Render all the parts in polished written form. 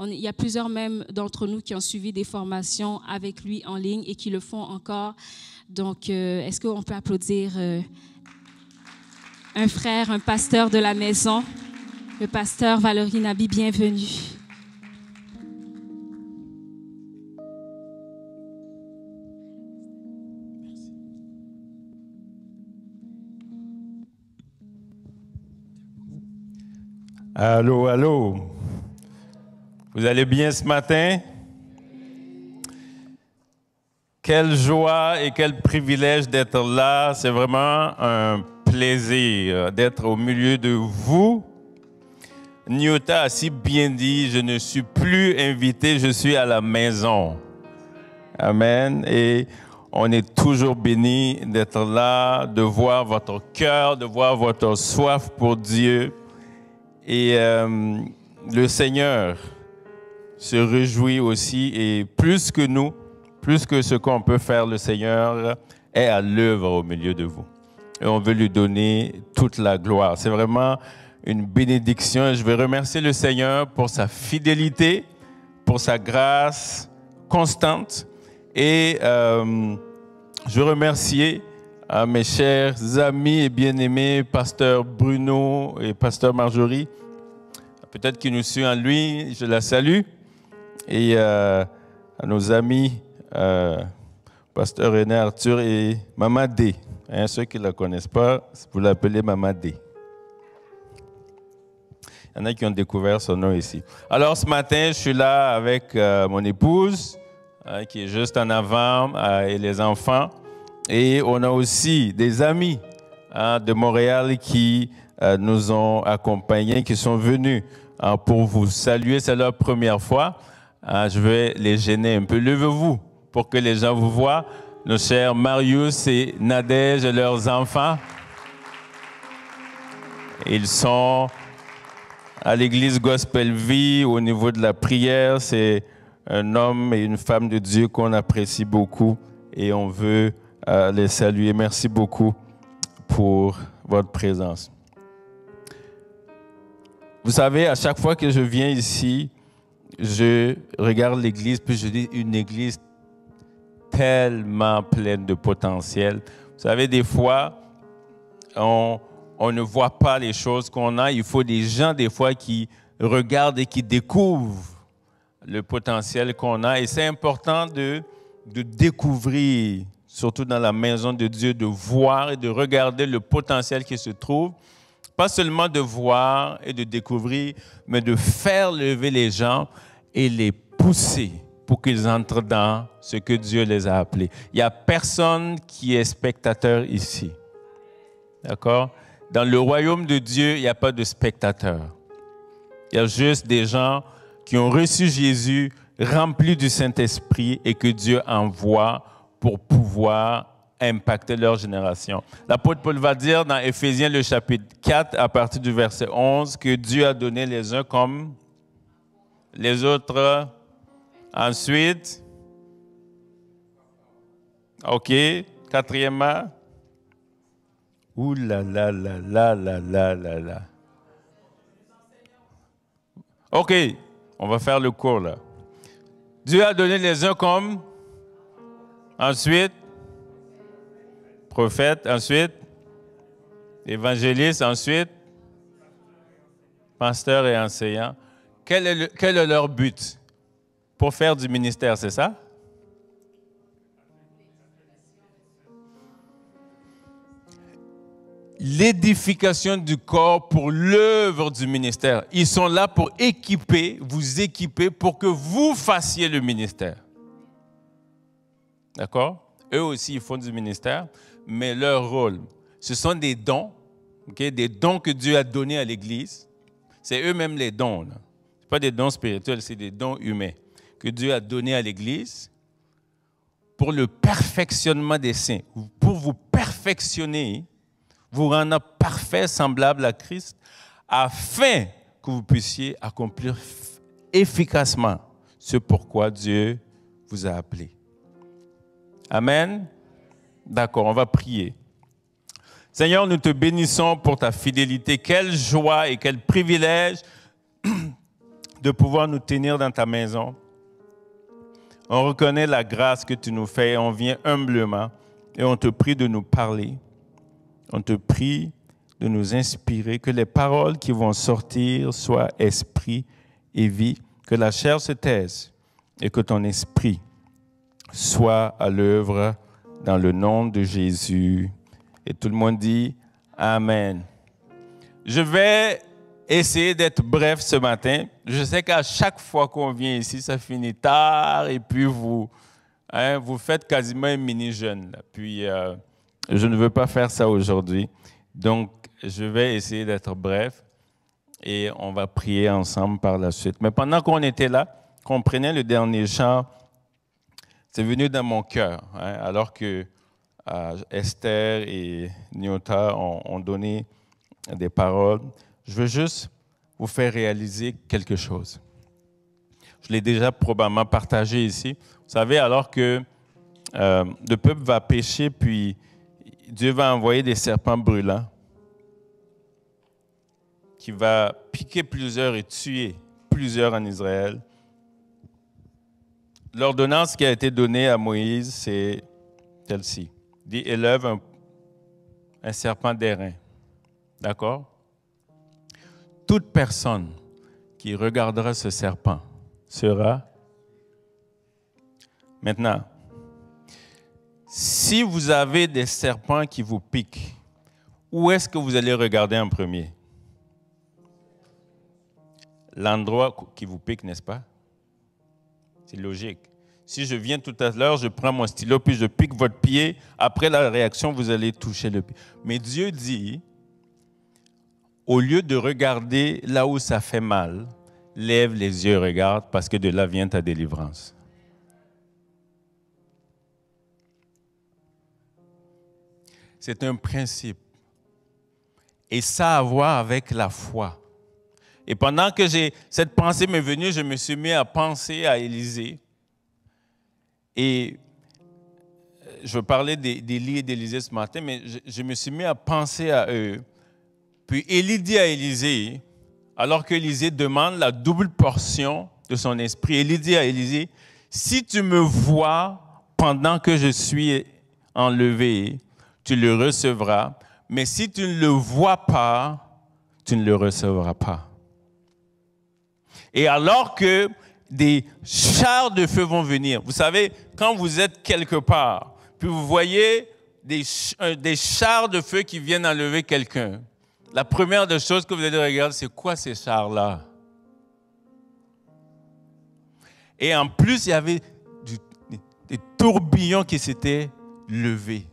Il y a plusieurs même d'entre nous qui ont suivi des formations avec lui en ligne et qui le font encore. Donc, est-ce qu'on peut applaudir un frère, un pasteur de la maison, le pasteur Valérie Nabi, bienvenue. Allô, allô. Vous allez bien ce matin? Quelle joie et quel privilège d'être là. C'est vraiment un plaisir d'être au milieu de vous. Nyota a si bien dit, je ne suis plus invité, je suis à la maison. Amen. Et on est toujours béni d'être là, de voir votre cœur, de voir votre soif pour Dieu. Et le Seigneur se réjouit aussi, et plus que nous, plus que ce qu'on peut faire, le Seigneur est à l'œuvre au milieu de vous. Et on veut lui donner toute la gloire. C'est vraiment une bénédiction. Je veux remercier le Seigneur pour sa fidélité, pour sa grâce constante. Et je veux remercier mes chers amis et bien-aimés, pasteur Bruno et pasteur Marjorie. Peut-être qu'ils nous suivent en lui, je la salue. Et à nos amis, pasteur René Arthur et Maman D. Hein, ceux qui ne la connaissent pas, vous l'appelez Maman D. Il y en a qui ont découvert son nom ici. Alors ce matin, je suis là avec mon épouse, qui est juste en avant, et les enfants. Et on a aussi des amis de Montréal qui nous ont accompagnés, qui sont venus pour vous saluer. C'est leur première fois. Je vais les gêner un peu. Levez-vous pour que les gens vous voient. Nos chers Marius et Nadège et leurs enfants. Ils sont à l'église Gospel Vie au niveau de la prière. C'est un homme et une femme de Dieu qu'on apprécie beaucoup et on veut les saluer. Merci beaucoup pour votre présence. Vous savez, à chaque fois que je viens ici, je regarde l'église, puis je dis une église tellement pleine de potentiel. Vous savez, des fois, on ne voit pas les choses qu'on a. Il faut des gens, des fois, qui regardent et qui découvrent le potentiel qu'on a. Et c'est important de découvrir, surtout dans la maison de Dieu, de voir et de regarder le potentiel qui se trouve. Pas seulement de voir et de découvrir, mais de faire lever les gens et les pousser pour qu'ils entrent dans ce que Dieu les a appelés. Il n'y a personne qui est spectateur ici. D'accord? Dans le royaume de Dieu, il n'y a pas de spectateurs. Il y a juste des gens qui ont reçu Jésus, remplis du Saint-Esprit et que Dieu envoie pour pouvoir impacter leur génération. L'apôtre Paul va dire dans Éphésiens le chapitre 4, à partir du verset 11, que Dieu a donné les uns comme les autres. Ensuite, OK, quatrièmement, ouh là là là là là là là là. OK, on va faire le cours là. Dieu a donné les uns comme, ensuite, prophète, ensuite, évangéliste, ensuite, pasteur et enseignant. Quel est leur but? Pour faire du ministère, c'est ça? L'édification du corps pour l'œuvre du ministère. Ils sont là pour vous équiper pour que vous fassiez le ministère. D'accord? Eux aussi, ils font du ministère, mais leur rôle, ce sont des dons, okay? Des dons que Dieu a donnés à l'Église. C'est eux-mêmes les dons. Ce ne pas des dons spirituels, c'est des dons humains que Dieu a donnés à l'Église pour le perfectionnement des saints, pour vous perfectionner, vous rendre parfait, semblable à Christ, afin que vous puissiez accomplir efficacement ce pourquoi Dieu vous a appelé. Amen. D'accord, on va prier. Seigneur, nous te bénissons pour ta fidélité. Quelle joie et quel privilège de pouvoir nous tenir dans ta maison. On reconnaît la grâce que tu nous fais et on vient humblement et on te prie de nous parler. On te prie de nous inspirer, que les paroles qui vont sortir soient esprit et vie, que la chair se taise et que ton esprit soit à l'œuvre dans le nom de Jésus. Et tout le monde dit Amen. Je vais essayer d'être bref ce matin. Je sais qu'à chaque fois qu'on vient ici, ça finit tard et puis vous faites quasiment un mini-jeûne. Puis, je ne veux pas faire ça aujourd'hui. Donc, je vais essayer d'être bref et on va prier ensemble par la suite. Mais pendant qu'on était là, qu'on prenait le dernier chant, c'est venu dans mon cœur, alors que Esther et Nyota ont donné des paroles. Je veux juste vous faire réaliser quelque chose. Je l'ai déjà probablement partagé ici. Vous savez, alors que le peuple va pécher, puis Dieu va envoyer des serpents brûlants qui va piquer plusieurs et tuer plusieurs en Israël. L'ordonnance qui a été donnée à Moïse, c'est celle-ci. Il dit, élève un serpent d'airain. D'accord? Toute personne qui regardera ce serpent sera... Maintenant, si vous avez des serpents qui vous piquent, où est-ce que vous allez regarder en premier? L'endroit qui vous pique, n'est-ce pas? C'est logique. Si je viens tout à l'heure, je prends mon stylo, puis je pique votre pied. Après la réaction, vous allez toucher le pied. Mais Dieu dit, au lieu de regarder là où ça fait mal, lève les yeux et regarde, parce que de là vient ta délivrance. C'est un principe. Et ça a à voir avec la foi. Et pendant que cette pensée m'est venue, je me suis mis à penser à Élisée. Et je parlais d'Élie et d'Élisée ce matin, mais je me suis mis à penser à eux. Puis Élie dit à Élisée, alors qu'Élisée demande la double portion de son esprit, Élie dit à Élisée, si tu me vois pendant que je suis enlevé, tu le recevras. Mais si tu ne le vois pas, tu ne le recevras pas. Et alors que des chars de feu vont venir, vous savez, quand vous êtes quelque part, puis vous voyez des chars de feu qui viennent enlever quelqu'un, la première des choses que vous allez regarder, c'est quoi ces chars-là? Et en plus, il y avait des tourbillons qui s'étaient levés.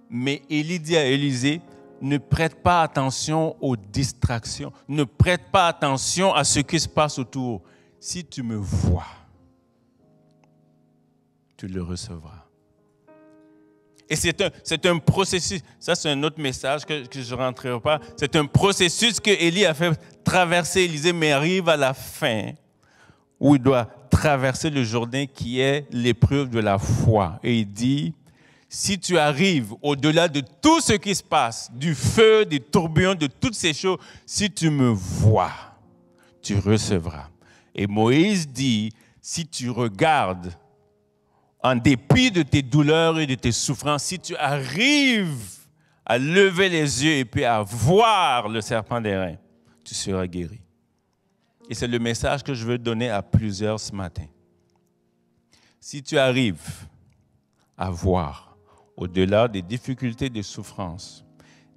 Mais Élie dit à Élisée, ne prête pas attention aux distractions. Ne prête pas attention à ce qui se passe autour. Si tu me vois, tu le recevras. Et c'est un processus. Ça, c'est un autre message que je ne rentrerai pas. C'est un processus que Élie a fait traverser Élisée, mais arrive à la fin où il doit traverser le Jourdain qui est l'épreuve de la foi. Et il dit, si tu arrives au-delà de tout ce qui se passe, du feu, des tourbillons, de toutes ces choses, si tu me vois, tu recevras. Et Moïse dit, si tu regardes, en dépit de tes douleurs et de tes souffrances, si tu arrives à lever les yeux et puis à voir le serpent d'airain, tu seras guéri. Et c'est le message que je veux donner à plusieurs ce matin. Si tu arrives à voir, au-delà des difficultés, des souffrances,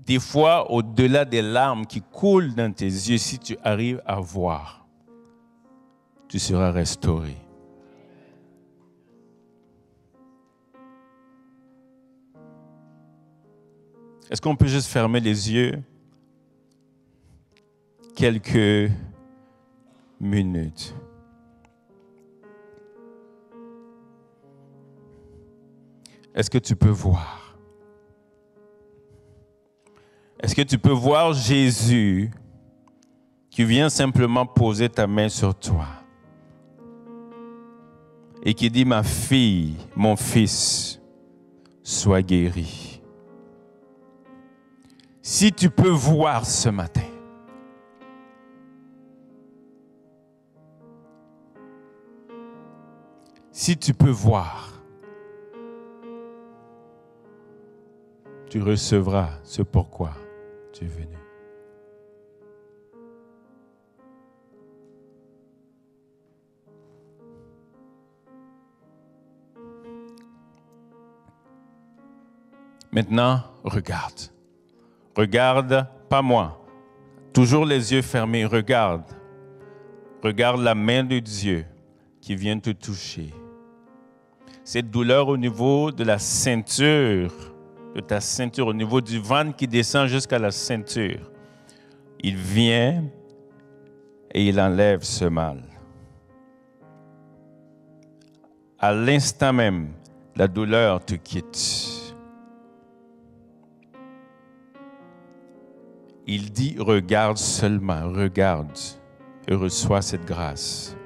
des fois au-delà des larmes qui coulent dans tes yeux, si tu arrives à voir, tu seras restauré. Est-ce qu'on peut juste fermer les yeux quelques minutes? Est-ce que tu peux voir? Est-ce que tu peux voir Jésus qui vient simplement poser ta main sur toi et qui dit, ma fille, mon fils, sois guéri. Si tu peux voir ce matin, Si tu peux voir, tu recevras ce pourquoi tu es venu. Maintenant, regarde. Regarde, pas moi. Toujours les yeux fermés, regarde. Regarde la main de Dieu qui vient te toucher. Cette douleur au niveau de la ceinture, de ta ceinture, au niveau du ventre qui descend jusqu'à la ceinture. Il vient et il enlève ce mal. À l'instant même, la douleur te quitte. Il dit, regarde seulement, regarde et reçois cette grâce.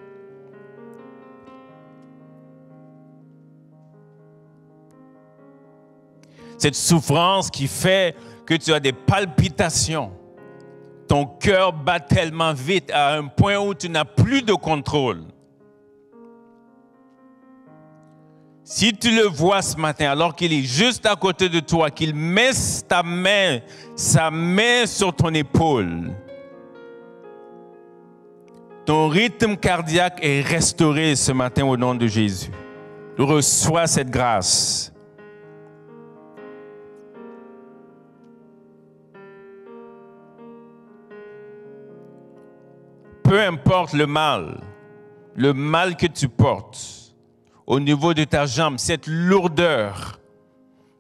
Cette souffrance qui fait que tu as des palpitations. Ton cœur bat tellement vite à un point où tu n'as plus de contrôle. Si tu le vois ce matin, alors qu'il est juste à côté de toi, qu'il met sa main sur ton épaule, ton rythme cardiaque est restauré ce matin au nom de Jésus. Reçois cette grâce. Peu importe le mal que tu portes, au niveau de ta jambe, cette lourdeur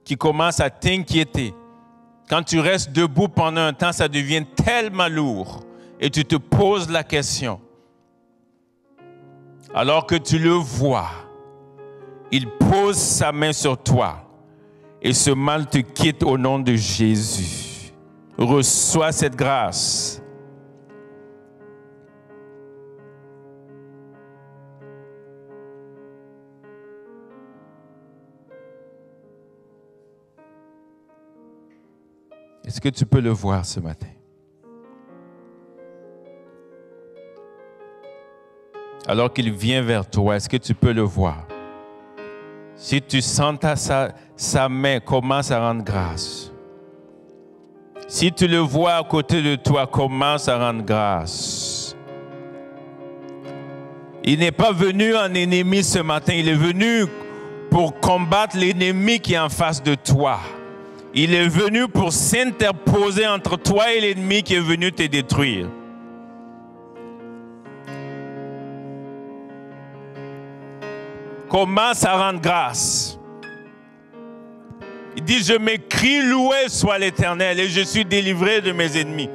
qui commence à t'inquiéter. Quand tu restes debout pendant un temps, ça devient tellement lourd et tu te poses la question. Alors que tu le vois, il pose sa main sur toi et ce mal te quitte au nom de Jésus. Reçois cette grâce. Est-ce que tu peux le voir ce matin? Alors qu'il vient vers toi, est-ce que tu peux le voir? Si tu sens sa main, commence à rendre grâce. Si tu le vois à côté de toi, commence à rendre grâce. Il n'est pas venu en ennemi ce matin, il est venu pour combattre l'ennemi qui est en face de toi. Il est venu pour s'interposer entre toi et l'ennemi qui est venu te détruire. Commence à rendre grâce. Il dit, je m'écris, loué soit l'Éternel et je suis délivré de mes ennemis.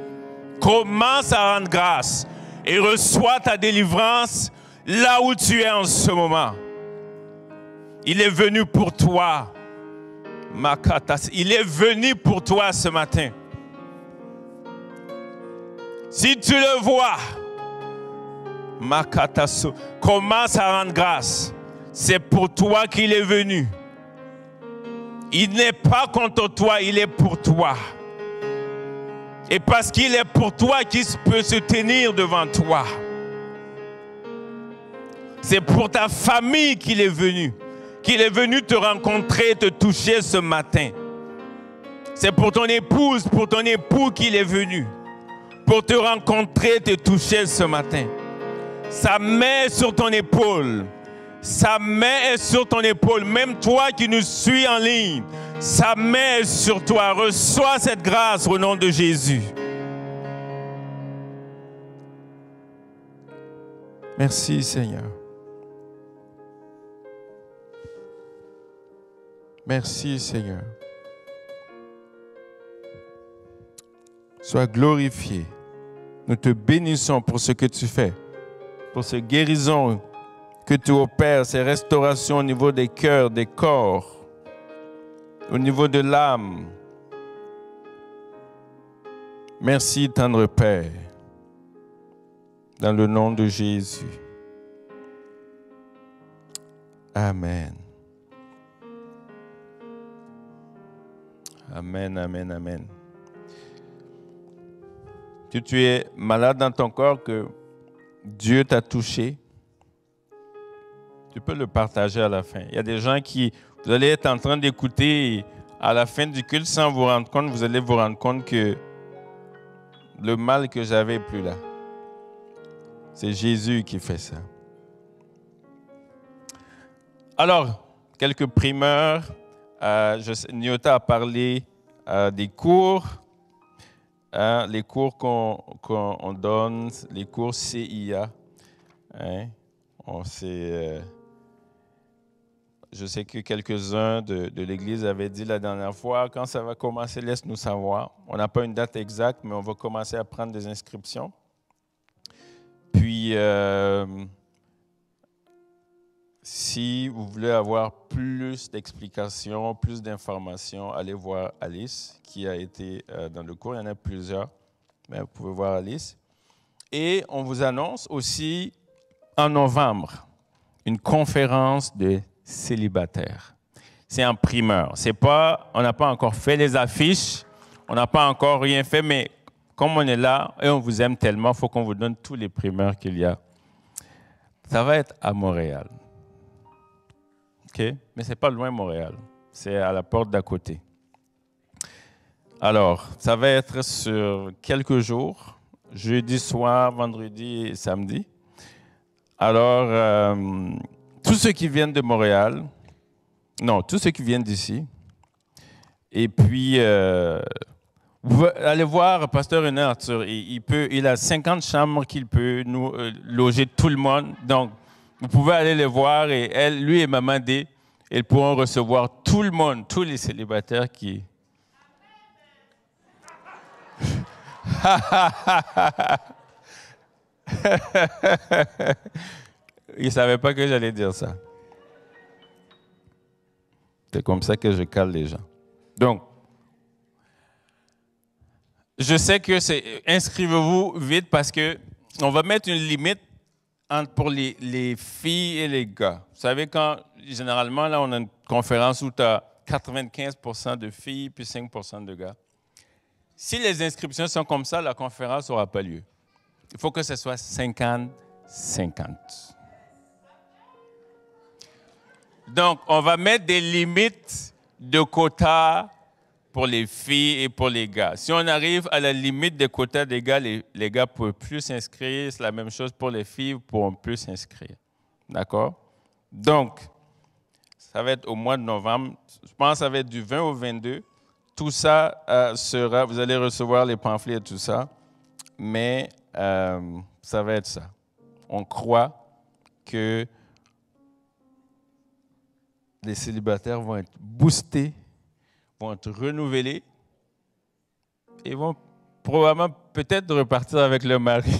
Commence à rendre grâce et reçois ta délivrance là où tu es en ce moment. Il est venu pour toi. Il est venu pour toi ce matin. Si tu le vois, commence à rendre grâce. C'est pour toi qu'il est venu. Il n'est pas contre toi, il est pour toi. Et parce qu'il est pour toi, qu'il peut se tenir devant toi. C'est pour ta famille qu'il est venu. Qu'il est venu te rencontrer, te toucher ce matin. C'est pour ton épouse, pour ton époux qu'il est venu. Pour te rencontrer, te toucher ce matin. Sa main est sur ton épaule. Sa main est sur ton épaule. Même toi qui nous suis en ligne, sa main est sur toi. Reçois cette grâce au nom de Jésus. Merci Seigneur. Merci Seigneur. Sois glorifié. Nous te bénissons pour ce que tu fais, pour ces guérisons que tu opères, ces restaurations au niveau des cœurs, des corps, au niveau de l'âme. Merci, tendre Père, dans le nom de Jésus. Amen. Amen, amen, amen. Si tu es malade dans ton corps, que Dieu t'a touché, Tu peux le partager à la fin. Il y a des gens qui, vous allez être en train d'écouter et à la fin du culte, sans vous rendre compte, vous allez vous rendre compte que le mal que j'avais n'est plus là. C'est Jésus qui fait ça. Alors, quelques primeurs. Nyota a parlé des cours. Les cours qu'on donne, les cours CIA. Hein? Je sais que quelques-uns de l'Église avaient dit la dernière fois, quand ça va commencer, laisse-nous savoir. On n'a pas une date exacte, mais on va commencer à prendre des inscriptions. Puis, si vous voulez avoir plus d'explications, plus d'informations, allez voir Alice, qui a été dans le cours. Il y en a plusieurs, mais vous pouvez voir Alice. Et on vous annonce aussi en novembre une conférence de célibataires. C'est en primeur. On n'a pas encore fait les affiches, on n'a pas encore rien fait, mais comme on est là et on vous aime tellement, il faut qu'on vous donne tous les primeurs qu'il y a. Ça va être à Montréal. OK? Mais ce n'est pas loin Montréal. C'est à la porte d'à côté. Alors, ça va être sur quelques jours, jeudi soir, vendredi et samedi. Alors, tous ceux qui viennent de Montréal, tous ceux qui viennent d'ici, et puis, vous allez voir Pasteur René Arthur, il a 50 chambres qu'il peut nous loger tout le monde. Donc, vous pouvez aller les voir et lui et Maman D, ils pourront recevoir tout le monde, tous les célibataires qui... Il ne savait pas que j'allais dire ça. C'est comme ça que je cale les gens. Donc, je sais que inscrivez-vous vite parce qu'on va mettre une limite pour les filles et les gars. Vous savez, généralement, là, on a une conférence où tu as 95% de filles puis 5% de gars. Si les inscriptions sont comme ça, la conférence n'aura pas lieu. Il faut que ce soit 50-50. Donc, on va mettre des limites de quotas pour les filles et pour les gars. Si on arrive à la limite des quotas des gars, les gars ne peuvent plus s'inscrire. C'est la même chose pour les filles, ils ne pourront plus s'inscrire. D'accord? Donc, ça va être au mois de novembre. Je pense que ça va être du 20 au 22. Tout ça sera, vous allez recevoir les pamphlets et tout ça, mais ça va être ça. On croit que les célibataires vont être boostés, vont être renouvelés et vont probablement peut-être repartir avec leur mari.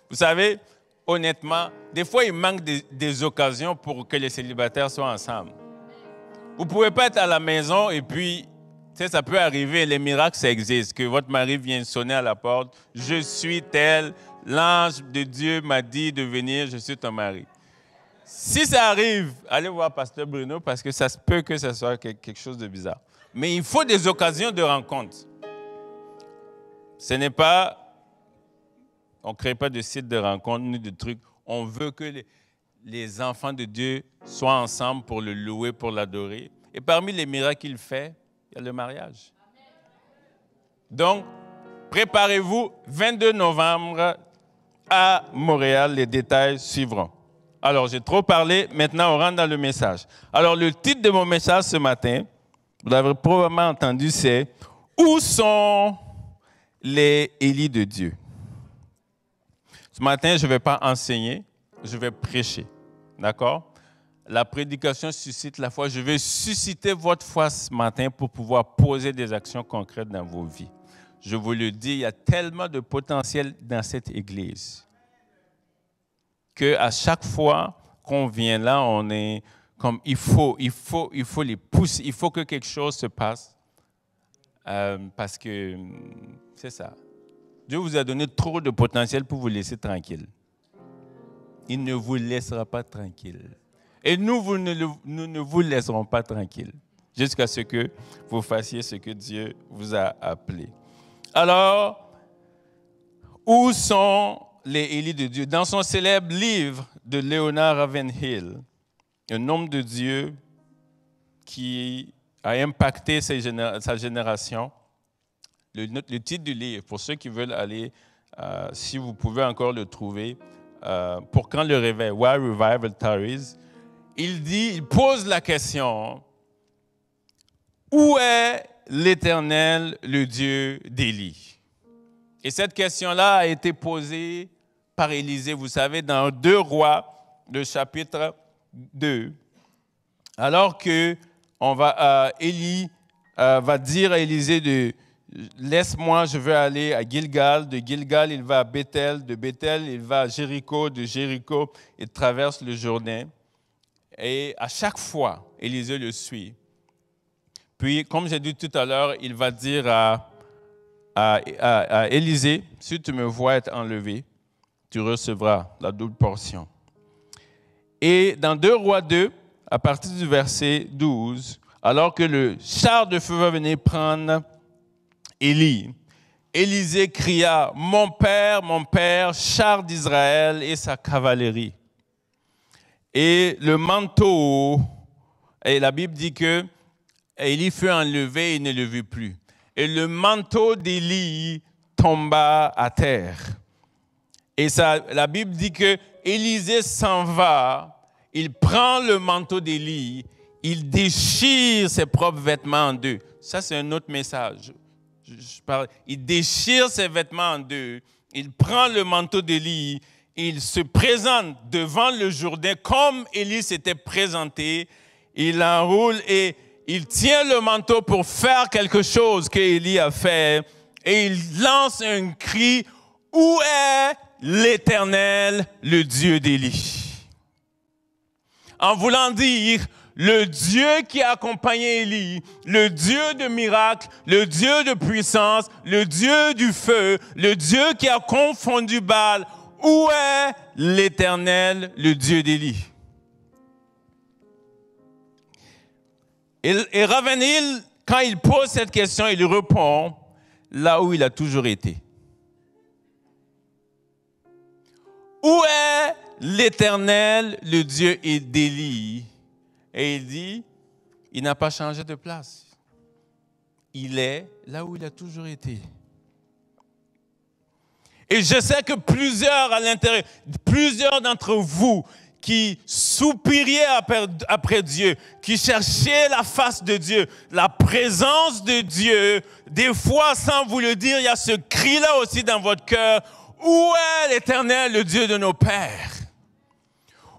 Vous savez, honnêtement, des fois, il manque des occasions pour que les célibataires soient ensemble. Vous ne pouvez pas être à la maison et puis, tu sais, ça peut arriver, les miracles, ça existe, que votre mari vienne sonner à la porte, « Je suis tel, l'ange de Dieu m'a dit de venir, je suis ton mari. » Si ça arrive, allez voir Pasteur Bruno parce que ça se peut que ce soit quelque chose de bizarre. Mais il faut des occasions de rencontre. Ce n'est pas... On ne crée pas de site de rencontre ni de trucs. On veut que les enfants de Dieu soient ensemble pour le louer, pour l'adorer. Et parmi les miracles qu'il fait, il y a le mariage. Donc, préparez-vous, 22 novembre à Montréal, les détails suivront. Alors, j'ai trop parlé, maintenant on rentre dans le message. Alors, le titre de mon message ce matin, vous l'avez probablement entendu, c'est « Où sont les Élis de Dieu ?» Ce matin, je ne vais pas enseigner, je vais prêcher. D'accord? La prédication suscite la foi. Je vais susciter votre foi ce matin pour pouvoir poser des actions concrètes dans vos vies. Je vous le dis, il y a tellement de potentiel dans cette Église qu'à chaque fois qu'on vient là, on est comme il faut les pousser, il faut que quelque chose se passe parce que c'est ça. Dieu vous a donné trop de potentiel pour vous laisser tranquille. Il ne vous laissera pas tranquille. Et nous ne vous laisserons pas tranquille jusqu'à ce que vous fassiez ce que Dieu vous a appelé. Alors, où sont les Élis de Dieu. Dans son célèbre livre de Leonard Ravenhill, un homme de Dieu qui a impacté sa génération, le titre du livre, pour ceux qui veulent aller, si vous pouvez encore le trouver, pour quand le réveil, Why Revival Tarries, il pose la question, où est l'Éternel, le Dieu d'Élie? Et cette question-là a été posée par Élisée, vous savez, dans 2 Rois, le chapitre 2, alors que Élie va dire à Élisée laisse-moi, je veux aller à Gilgal. De Gilgal, il va à Bethel. De Bethel, il va à Jéricho. De Jéricho, il traverse le Jourdain. Et à chaque fois, Élisée le suit. Puis, comme j'ai dit tout à l'heure, il va dire à Élisée, si tu me vois être enlevé, tu recevras la double portion. Et dans 2 Rois 2, à partir du verset 12, alors que le char de feu va venir prendre Élie, Élisée cria, mon père, char d'Israël et sa cavalerie. Et le manteau, et la Bible dit que Élie fut enlevé et il ne le vit plus. Et le manteau d'Élie tomba à terre. Et la Bible dit que Élisée s'en va, il prend le manteau d'Élie, il déchire ses propres vêtements en deux. Ça, c'est un autre message. Il déchire ses vêtements en deux, il prend le manteau d'Élie, il se présente devant le Jourdain comme Élie s'était présenté, il l'enroule et il tient le manteau pour faire quelque chose qu'Élie a fait et il lance un cri, « Où est l'Éternel, le Dieu d'Élie ?» En voulant dire, le Dieu qui a accompagné Élie, le Dieu de miracles, le Dieu de puissance, le Dieu du feu, le Dieu qui a confondu Baal, où est l'Éternel, le Dieu d'Élie? Et Ravenhill, quand il pose cette question, il répond là où il a toujours été. Où est l'Éternel, le Dieu d'Élie? Et il dit, il n'a pas changé de place. Il est là où il a toujours été. Et je sais que plusieurs d'entre vous qui soupiriez après Dieu, qui cherchiez la face de Dieu, la présence de Dieu, des fois, sans vous le dire, il y a ce cri-là aussi dans votre cœur. Où est l'Éternel, le Dieu de nos pères?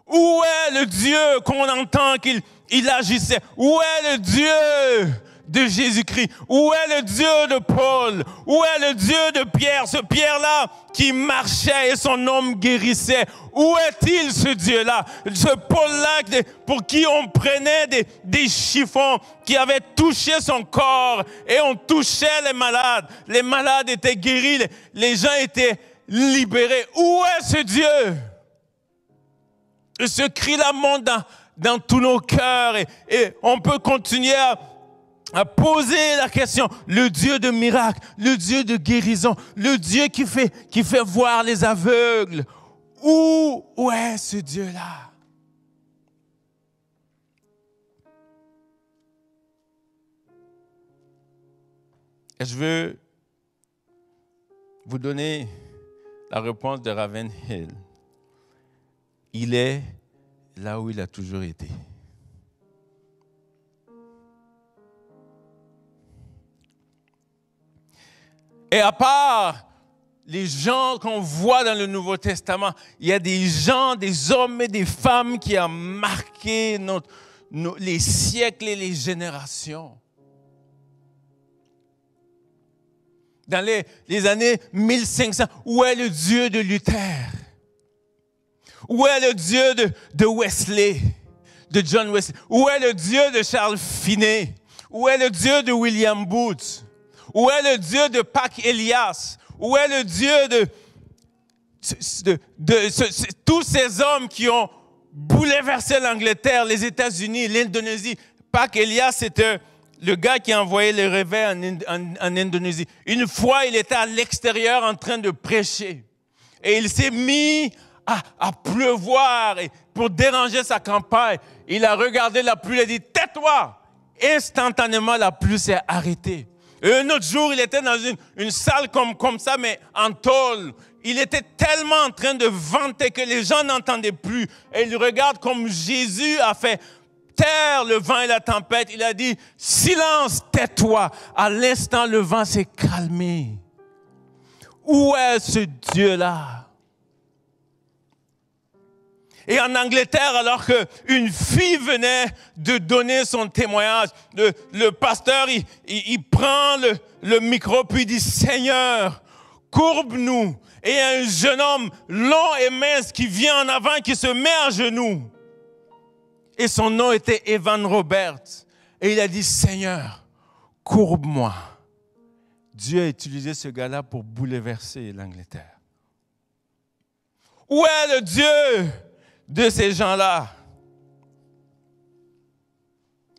Où est le Dieu qu'on entend qu'il agissait? Où est le Dieu de Jésus-Christ? Où est le Dieu de Paul? Où est le Dieu de Pierre? Ce Pierre-là qui marchait et son homme guérissait. Où est-il, ce Dieu-là? Ce Paul-là pour qui on prenait des chiffons qui avaient touché son corps et on touchait les malades. Les malades étaient guéris, les gens étaient libérés. Où est ce Dieu? Et ce cri-là monte dans tous nos cœurs et on peut continuer à poser la question. Le Dieu de miracles, le Dieu de guérison, le Dieu qui fait voir les aveugles. Où est ce Dieu-là? Et je veux vous donner la réponse de Ravenhill. Il est là où il a toujours été. Et à part les gens qu'on voit dans le Nouveau Testament, il y a des gens, des hommes et des femmes qui ont marqué les siècles et les générations. Dans les années 1500, où est le Dieu de Luther? Où est le Dieu de Wesley, de John Wesley? Où est le Dieu de Charles Finney? Où est le Dieu de William Booth? Où est le Dieu de Pac Elias? Où est le Dieu de tous ces hommes qui ont bouleversé l'Angleterre, les États-Unis, l'Indonésie? Pac Elias, c'était le gars qui envoyait les réveils en Indonésie. Une fois, il était à l'extérieur en train de prêcher. et il s'est mis à pleuvoir et pour déranger sa campagne. Il a regardé la pluie, il a dit « Tais-toi !» Instantanément, la pluie s'est arrêtée. Et un autre jour, il était dans une salle comme ça, mais en tôle. Il était tellement en train de vanter que les gens n'entendaient plus. Et il regarde comme Jésus a fait taire le vent et la tempête. Il a dit « Silence, tais-toi !» À l'instant, le vent s'est calmé. Où est ce Dieu-là? Et en Angleterre, alors qu'une fille venait de donner son témoignage, le pasteur, il prend le micro puis il dit « Seigneur, courbe-nous ». Et il y a un jeune homme long et mince qui vient en avant, qui se met à genoux. Et son nom était Evan Roberts. Et il a dit « Seigneur, courbe-moi ». Dieu a utilisé ce gars-là pour bouleverser l'Angleterre. Où est le Dieu de ces gens-là?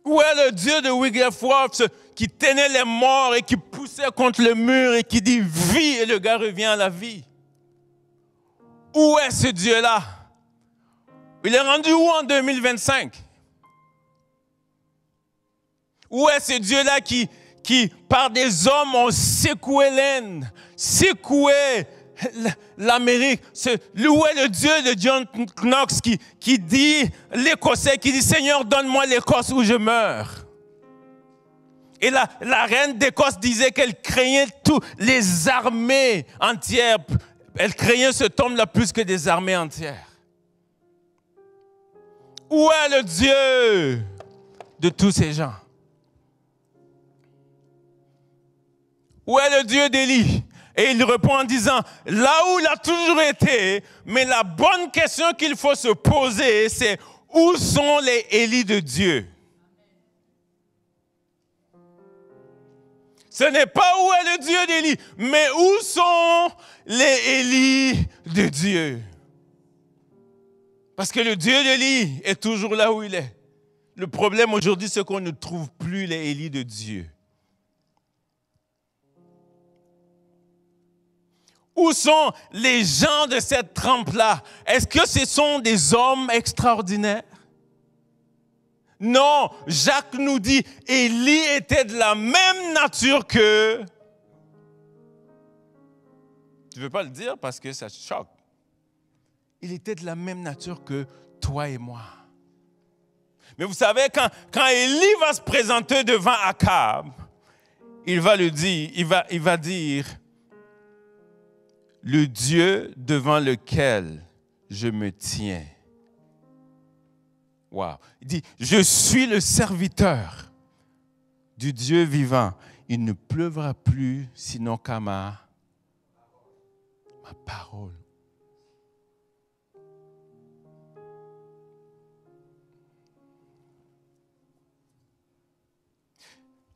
Où est le Dieu de Wigglesworth qui tenait les morts et qui poussait contre le mur et qui dit « Vie » et le gars revient à la vie? Où est ce Dieu-là? Il est rendu où en 2025? Où est ce Dieu-là qui, par des hommes, ont secoué l'Inde, secoué l'Amérique? Où est le Dieu de John Knox qui dit, l'Écossais, qui dit « Seigneur, donne-moi l'Écosse où je meurs ». Et la reine d'Écosse disait qu'elle craignait toutes les armées entières. Elle craignait ce homme-là plus que des armées entières. Où est le Dieu de tous ces gens? Où est le Dieu d'Élie? Et il répond en disant, là où il a toujours été, mais la bonne question qu'il faut se poser, c'est où sont les Élis de Dieu? Ce n'est pas où est le Dieu d'Élie, mais où sont les Élis de Dieu? Parce que le Dieu d'Élie est toujours là où il est. Le problème aujourd'hui, c'est qu'on ne trouve plus les Élis de Dieu. Où sont les gens de cette trempe-là? Est-ce que ce sont des hommes extraordinaires? Non, Jacques nous dit, Élie était de la même nature que... Tu ne veux pas le dire parce que ça te choque. Il était de la même nature que toi et moi. Mais vous savez, quand Élie va se présenter devant Akab, il va le dire, il va dire, le Dieu devant lequel je me tiens. Wow. Il dit, je suis le serviteur du Dieu vivant. Il ne pleuvra plus sinon qu'à ma parole.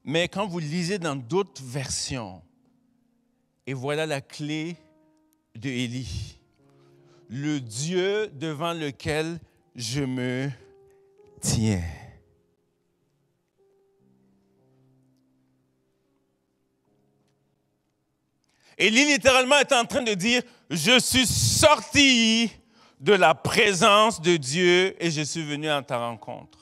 Mais quand vous lisez dans d'autres versions, et voilà la clé de Élie, le Dieu devant lequel je me tiens. Élie littéralement est en train de dire, je suis sorti de la présence de Dieu et je suis venu à ta rencontre.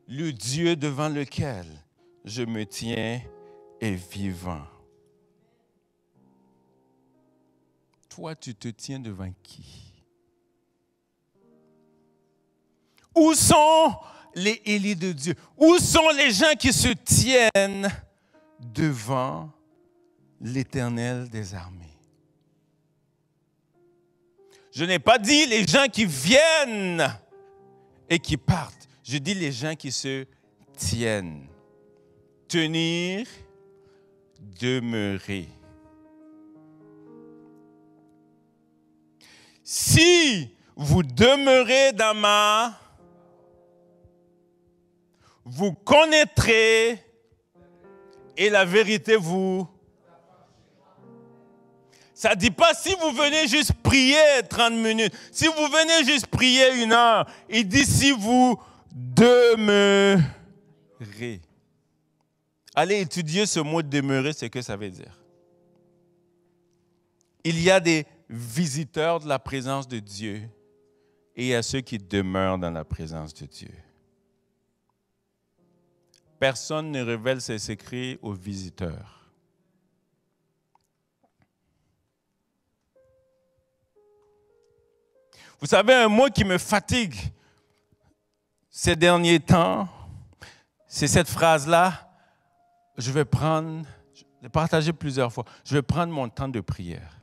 Le Dieu devant lequel je me tiens est vivant. Toi, tu te tiens devant qui? Où sont les Élis de Dieu? Où sont les gens qui se tiennent devant l'Éternel des armées? Je n'ai pas dit les gens qui viennent et qui partent. Je dis les gens qui se tiennent. Tenir, demeurer. Si vous demeurez dans ma, vous connaîtrez et la vérité vous... Ça ne dit pas si vous venez juste prier 30 minutes, si vous venez juste prier 1 heure, il dit si vous demeurez. Allez étudier ce mot demeurer, c'est ce que ça veut dire. Il y a des visiteurs de la présence de Dieu et il y a ceux qui demeurent dans la présence de Dieu. Personne ne révèle ses secrets aux visiteurs. Vous savez, un mot qui me fatigue ces derniers temps, c'est cette phrase-là, je l'ai partagée plusieurs fois, je vais prendre mon temps de prière.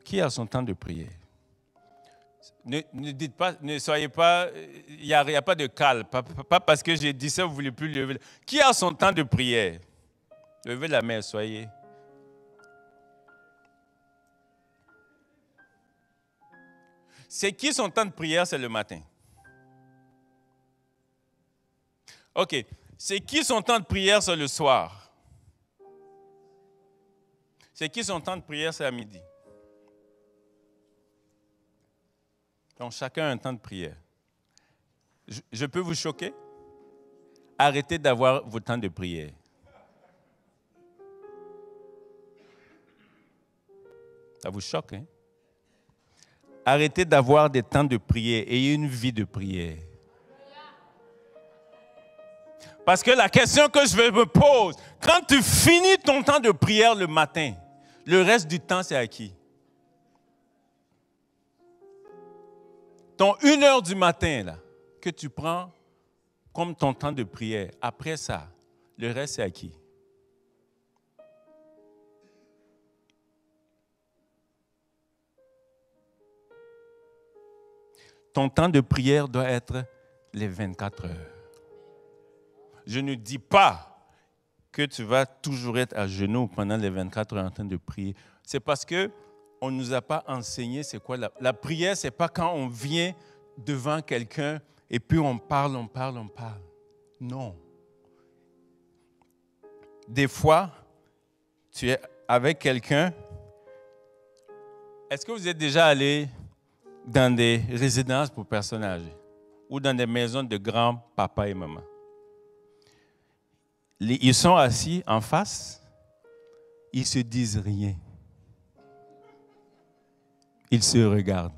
Qui a son temps de prière? Ne dites pas, ne soyez pas, il n'y a pas de calme. Pas parce que j'ai dit ça, vous ne voulez plus lever. Qui a son temps de prière? Levez la main, soyez. C'est qui son temps de prière, c'est le matin? OK. C'est qui son temps de prière, c'est le soir? C'est qui son temps de prière, c'est à midi? Donc, chacun a un temps de prière. Je peux vous choquer? Arrêtez d'avoir vos temps de prière. Ça vous choque, hein? Arrêtez d'avoir des temps de prière et ayez une vie de prière. Parce que la question que je me pose, quand tu finis ton temps de prière le matin, le reste du temps, c'est à qui? Ton 1h du matin, là, que tu prends comme ton temps de prière, après ça, le reste, c'est à qui? Ton temps de prière doit être les 24 heures. Je ne dis pas que tu vas toujours être à genoux pendant les 24 heures en train de prier. C'est parce qu'on ne nous a pas enseigné c'est quoi la prière. Ce n'est pas quand on vient devant quelqu'un et puis on parle. Non. Des fois, tu es avec quelqu'un. Est-ce que vous êtes déjà allé dans des résidences pour personnes âgées ou dans des maisons de grands-papa et maman? Ils sont assis en face, ils ne se disent rien. Ils se regardent.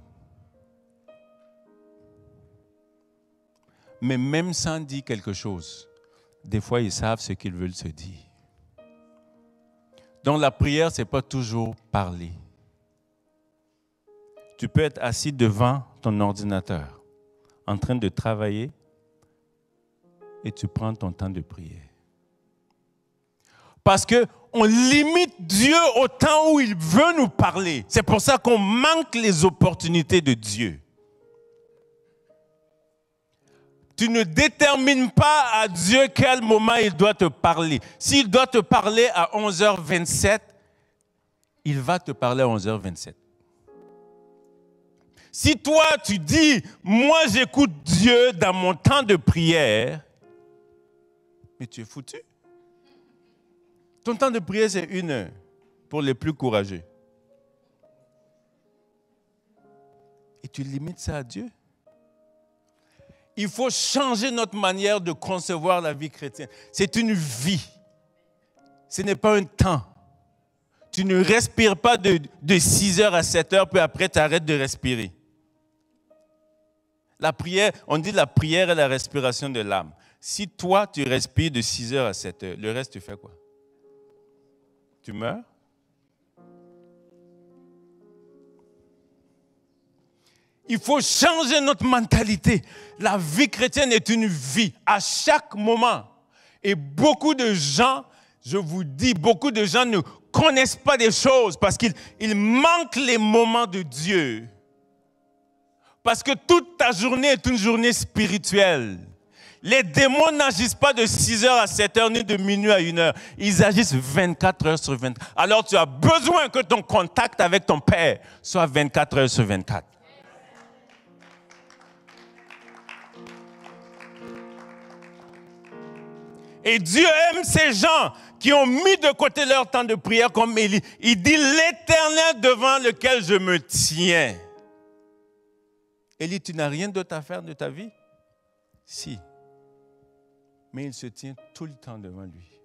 Mais même sans dire quelque chose, des fois, ils savent ce qu'ils veulent se dire. Donc, la prière, ce n'est pas toujours parler. Tu peux être assis devant ton ordinateur, en train de travailler, et tu prends ton temps de prière. Parce qu'on limite Dieu au temps où il veut nous parler. C'est pour ça qu'on manque les opportunités de Dieu. Tu ne détermines pas à Dieu quel moment il doit te parler. S'il doit te parler à 11h27, il va te parler à 11h27. Si toi, tu dis, moi j'écoute Dieu dans mon temps de prière, mais tu es foutu. Ton temps de prière, c'est 1 heure pour les plus courageux. Et tu limites ça à Dieu? Il faut changer notre manière de concevoir la vie chrétienne. C'est une vie. Ce n'est pas un temps. Tu ne respires pas de 6h à 7h, puis après tu arrêtes de respirer. La prière, on dit la prière est la respiration de l'âme. Si toi, tu respires de 6h à 7h, le reste, tu fais quoi? Tu meurs? Il faut changer notre mentalité. La vie chrétienne est une vie à chaque moment. Et beaucoup de gens, je vous dis, beaucoup de gens ne connaissent pas des choses parce qu'ils manquent les moments de Dieu. Parce que toute ta journée est une journée spirituelle. Les démons n'agissent pas de 6h à 7h ni de minuit à 1h. Ils agissent 24 heures sur 24. Alors tu as besoin que ton contact avec ton Père soit 24 heures sur 24. Et Dieu aime ces gens qui ont mis de côté leur temps de prière comme Élie. Il dit l'Éternel devant lequel je me tiens. Élie, tu n'as rien d'autre à faire de ta vie? Si. Mais il se tient tout le temps devant lui.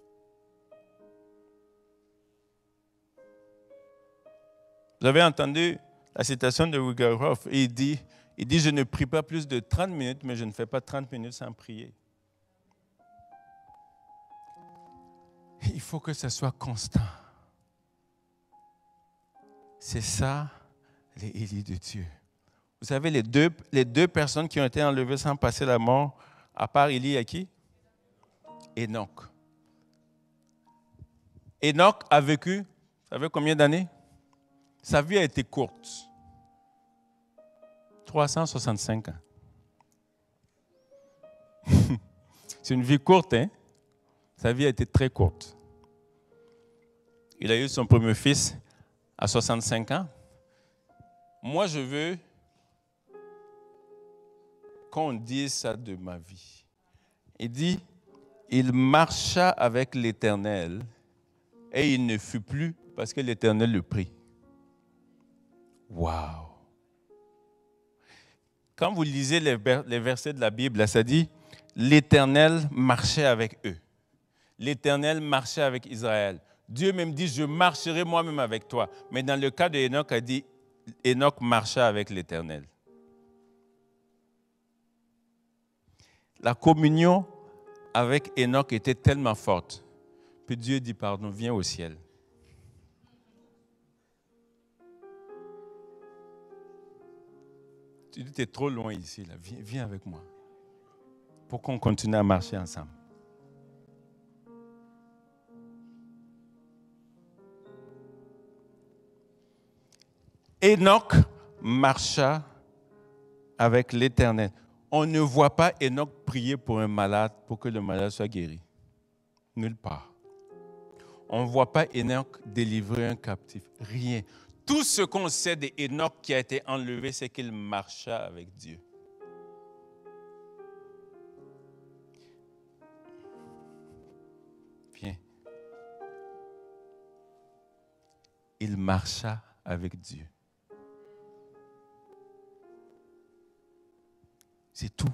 Vous avez entendu la citation de Wigglesworth, et il dit, je ne prie pas plus de 30 minutes, mais je ne fais pas 30 minutes sans prier. Il faut que ça soit constant. C'est ça, les Élie de Dieu. Vous savez, les deux personnes qui ont été enlevées sans passer la mort, à part Élie, il y a qui? Enoch. Enoch a vécu, vous savez combien d'années? Sa vie a été courte. 365 ans. C'est une vie courte, hein? Sa vie a été très courte. Il a eu son premier fils à 65 ans. Moi, je veux qu'on dise ça de ma vie. Il dit, il marcha avec l'Éternel et il ne fut plus parce que l'Éternel le prit. Wow! Quand vous lisez les versets de la Bible, ça dit, l'Éternel marchait avec eux. L'Éternel marchait avec Israël. Dieu même dit, je marcherai moi-même avec toi. Mais dans le cas d'Enoch, il dit, Enoch marcha avec l'Éternel. La communion avec Enoch était tellement forte que Dieu dit, pardon, viens au ciel. Tu dis, tu es trop loin ici, là. Viens avec moi. Pour qu'on continue à marcher ensemble. Enoch marcha avec l'Éternel. On ne voit pas Enoch prier pour un malade pour que le malade soit guéri. Nulle part. On ne voit pas Enoch délivrer un captif. Rien. Tout ce qu'on sait d'Enoch qui a été enlevé, c'est qu'il marcha avec Dieu. Viens. Il marcha avec Dieu. C'est tout.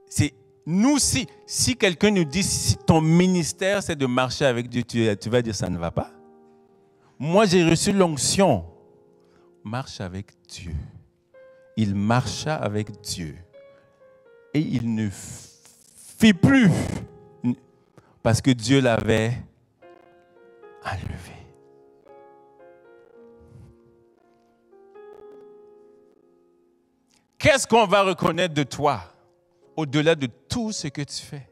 C'est nous, si quelqu'un nous dit, si ton ministère, c'est de marcher avec Dieu, tu vas dire, ça ne va pas. Moi, j'ai reçu l'onction. Marche avec Dieu. Il marcha avec Dieu. Et il ne fit plus parce que Dieu l'avait enlevé. Qu'est-ce qu'on va reconnaître de toi au-delà de tout ce que tu fais?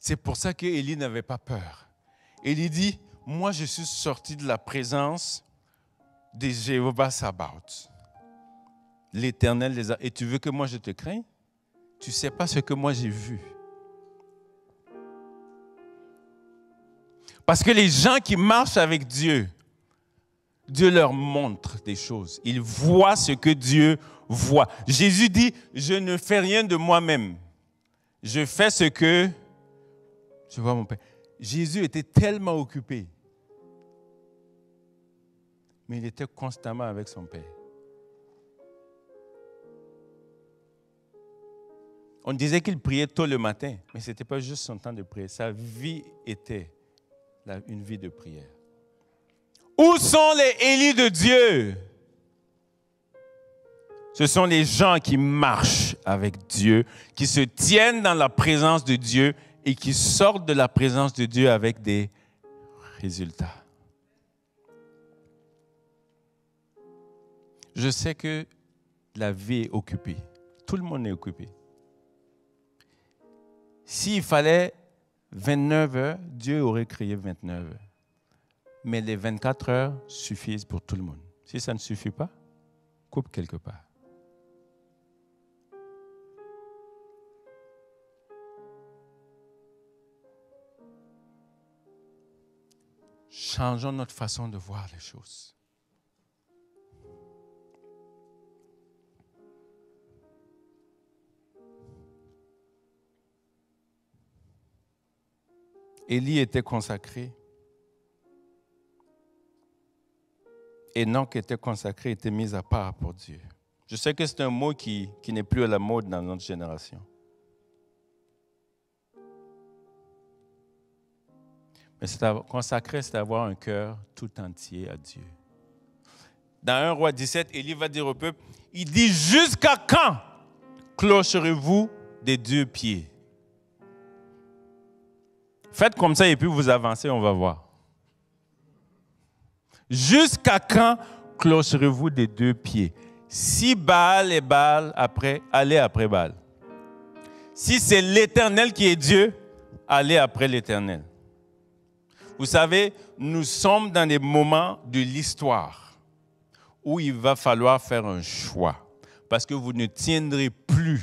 C'est pour ça qu'Élie n'avait pas peur. Élie dit, moi je suis sorti de la présence de Jéhovah Sabaoth. L'Éternel les a... Et tu veux que moi je te craigne? Tu ne sais pas ce que moi j'ai vu. Parce que les gens qui marchent avec Dieu, Dieu leur montre des choses. Ils voient ce que Dieu voit. Jésus dit, je ne fais rien de moi-même. Je fais ce que je vois mon Père. Jésus était tellement occupé. Mais il était constamment avec son Père. On disait qu'il priait tôt le matin, mais ce n'était pas juste son temps de prière. Sa vie était une vie de prière. Où sont les Élis de Dieu? Ce sont les gens qui marchent avec Dieu, qui se tiennent dans la présence de Dieu et qui sortent de la présence de Dieu avec des résultats. Je sais que la vie est occupée. Tout le monde est occupé. S'il fallait 29 heures, Dieu aurait créé 29 heures. Mais les 24 heures suffisent pour tout le monde. Si ça ne suffit pas, coupe quelque part. Changeons notre façon de voir les choses. Élie était consacré. Enoch était consacré, était mis à part pour Dieu. Je sais que c'est un mot qui n'est plus à la mode dans notre génération. Mais consacrer, c'est avoir un cœur tout entier à Dieu. Dans 1 Roi 17, Élie va dire au peuple, il dit, jusqu'à quand clocherez-vous des 2 pieds? Faites comme ça et puis vous avancez, on va voir. Jusqu'à quand clocherez-vous des 2 pieds? Si Baal est Baal, allez après Baal. Si c'est l'Éternel qui est Dieu, allez après l'Éternel. Vous savez, nous sommes dans des moments de l'histoire où il va falloir faire un choix. Parce que vous ne tiendrez plus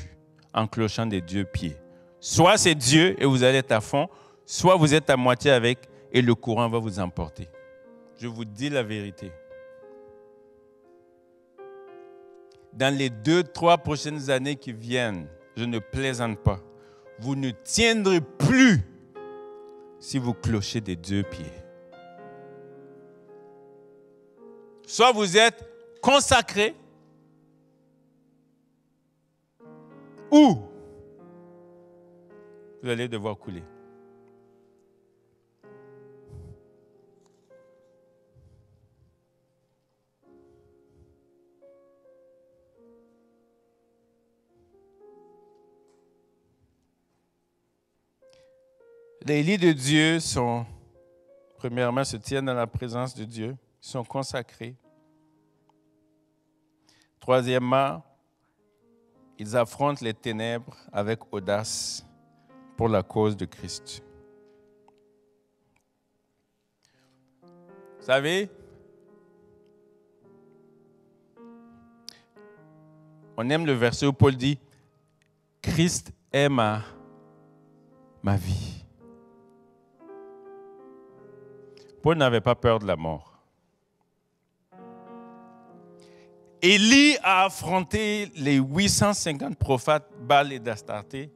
en clochant des 2 pieds. Soit c'est Dieu et vous allez être à fond, soit vous êtes à moitié avec et le courant va vous emporter. Je vous dis la vérité. Dans les 2-3 prochaines années qui viennent, je ne plaisante pas, vous ne tiendrez plus si vous clochez des 2 pieds. Soit vous êtes consacré, ou vous allez devoir couler. Les lits de Dieu premièrement, se tiennent dans la présence de Dieu, sont consacrés. Troisièmement, ils affrontent les ténèbres avec audace pour la cause de Christ. Vous savez, on aime le verset où Paul dit « Christ est ma vie ». Paul n'avait pas peur de la mort. Élie a affronté les 850 prophètes Baal et d'Astarté.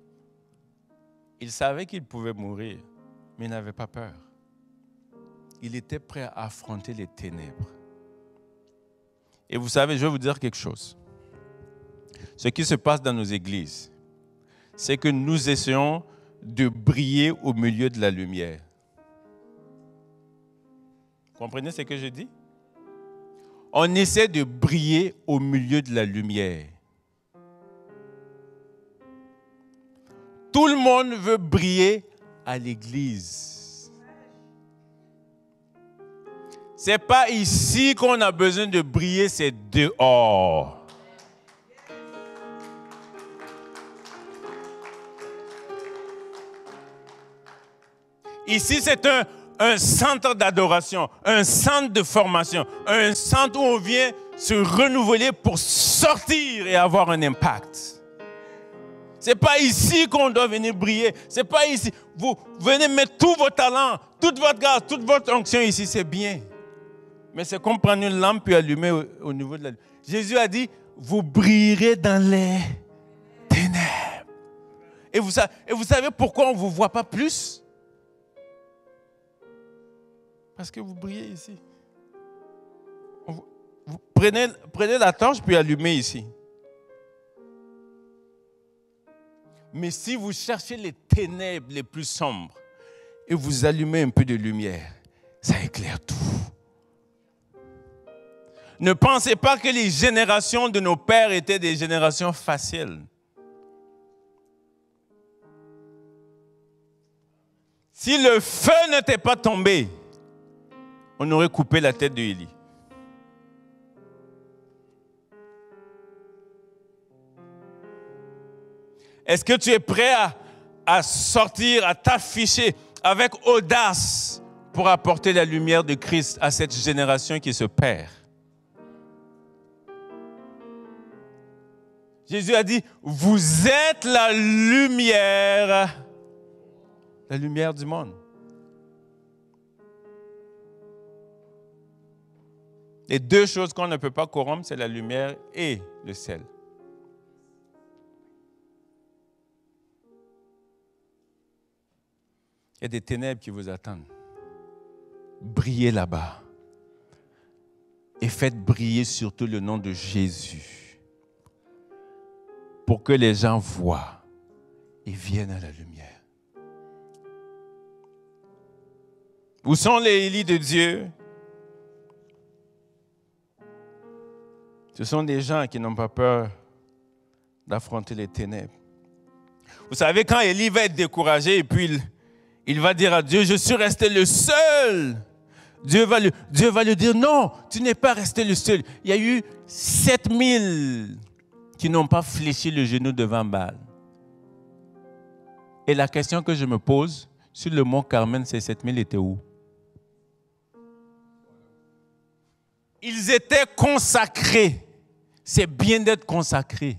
Il savait qu'il pouvait mourir, mais il n'avait pas peur. Il était prêt à affronter les ténèbres. Et vous savez, je vais vous dire quelque chose. Ce qui se passe dans nos églises, c'est que nous essayons de briller au milieu de la lumière. Comprenez ce que je dis? On essaie de briller au milieu de la lumière. Tout le monde veut briller à l'église. Ce n'est pas ici qu'on a besoin de briller, c'est dehors. Ici, c'est un centre d'adoration, un centre de formation, un centre où on vient se renouveler pour sortir et avoir un impact. Ce n'est pas ici qu'on doit venir briller. Ce n'est pas ici. Vous venez mettre tous vos talents, toute votre grâce, toute votre onction ici, c'est bien. Mais c'est comme prendre une lampe et allumer au niveau de la lumière. Jésus a dit, vous brillerez dans les ténèbres. Et vous savez pourquoi on ne vous voit pas plus? Parce que vous brillez ici. Vous prenez la torche puis allumez ici. Mais si vous cherchez les ténèbres les plus sombres et vous allumez un peu de lumière, ça éclaire tout. Ne pensez pas que les générations de nos pères étaient des générations faciles. Si le feu n'était pas tombé, on aurait coupé la tête d'Élie. Est-ce que tu es prêt à sortir, à t'afficher avec audace pour apporter la lumière de Christ à cette génération qui se perd? Jésus a dit, vous êtes la lumière du monde. Les 2 choses qu'on ne peut pas corrompre, c'est la lumière et le sel. Il y a des ténèbres qui vous attendent. Brillez là-bas. Et faites briller surtout le nom de Jésus. Pour que les gens voient et viennent à la lumière. Où sont les Élie de Dieu? Ce sont des gens qui n'ont pas peur d'affronter les ténèbres. Vous savez, quand Élie va être découragé et puis il va dire à Dieu, je suis resté le seul. Dieu va lui dire, non, tu n'es pas resté le seul. Il y a eu 7000 qui n'ont pas fléchi le genou devant Baal. Et la question que je me pose, sur le mont Carmel, ces 7000 étaient où? Ils étaient consacrés. C'est bien d'être consacré.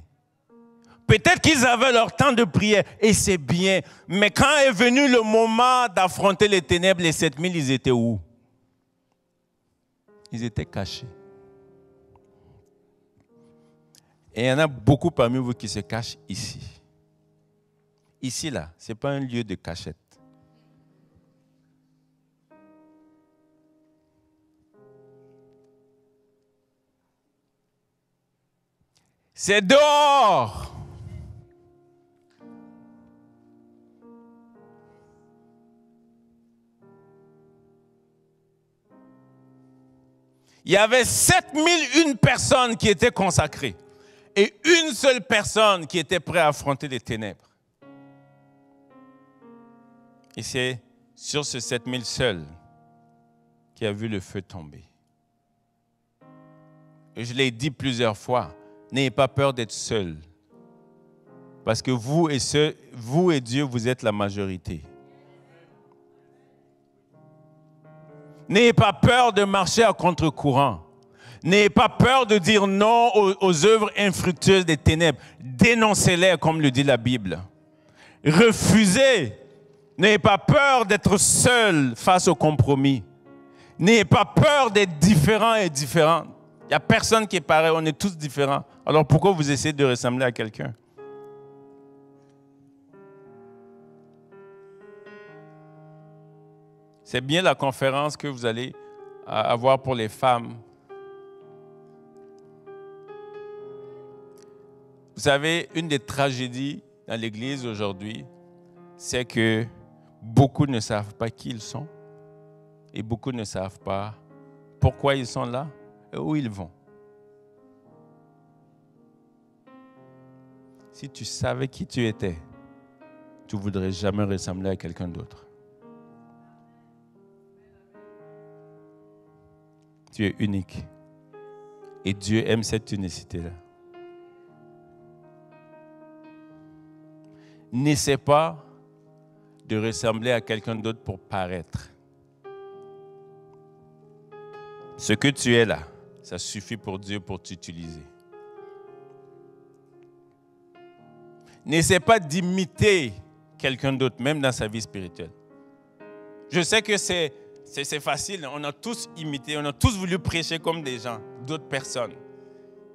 Peut-être qu'ils avaient leur temps de prière, et c'est bien. Mais quand est venu le moment d'affronter les ténèbres, les 7000, ils étaient où? Ils étaient cachés. Et il y en a beaucoup parmi vous qui se cachent ici. Ici, là, ce n'est pas un lieu de cachette. C'est dehors. Il y avait 7001 personnes qui étaient consacrées et une seule personne qui était prête à affronter les ténèbres. Et c'est sur ce 7000 seuls qui a vu le feu tomber. Et je l'ai dit plusieurs fois, n'ayez pas peur d'être seul. Parce que vous et Dieu, vous êtes la majorité. N'ayez pas peur de marcher à contre-courant. N'ayez pas peur de dire non aux œuvres infructueuses des ténèbres. Dénoncez-les, comme le dit la Bible. Refusez. N'ayez pas peur d'être seul face au compromis. N'ayez pas peur d'être différent et différente. Il n'y a personne qui est pareil, on est tous différents. Alors pourquoi vous essayez de ressembler à quelqu'un? C'est bien la conférence que vous allez avoir pour les femmes. Vous savez, une des tragédies dans l'Église aujourd'hui, c'est que beaucoup ne savent pas qui ils sont et beaucoup ne savent pas pourquoi ils sont là et où ils vont. Si tu savais qui tu étais, tu ne voudrais jamais ressembler à quelqu'un d'autre. Tu es unique. Et Dieu aime cette unicité-là. N'essaie pas de ressembler à quelqu'un d'autre pour paraître. Ce que tu es là, ça suffit pour Dieu pour t'utiliser. N'essaie pas d'imiter quelqu'un d'autre, même dans sa vie spirituelle. Je sais que c'est facile, on a tous imité, on a tous voulu prêcher comme des gens, d'autres personnes.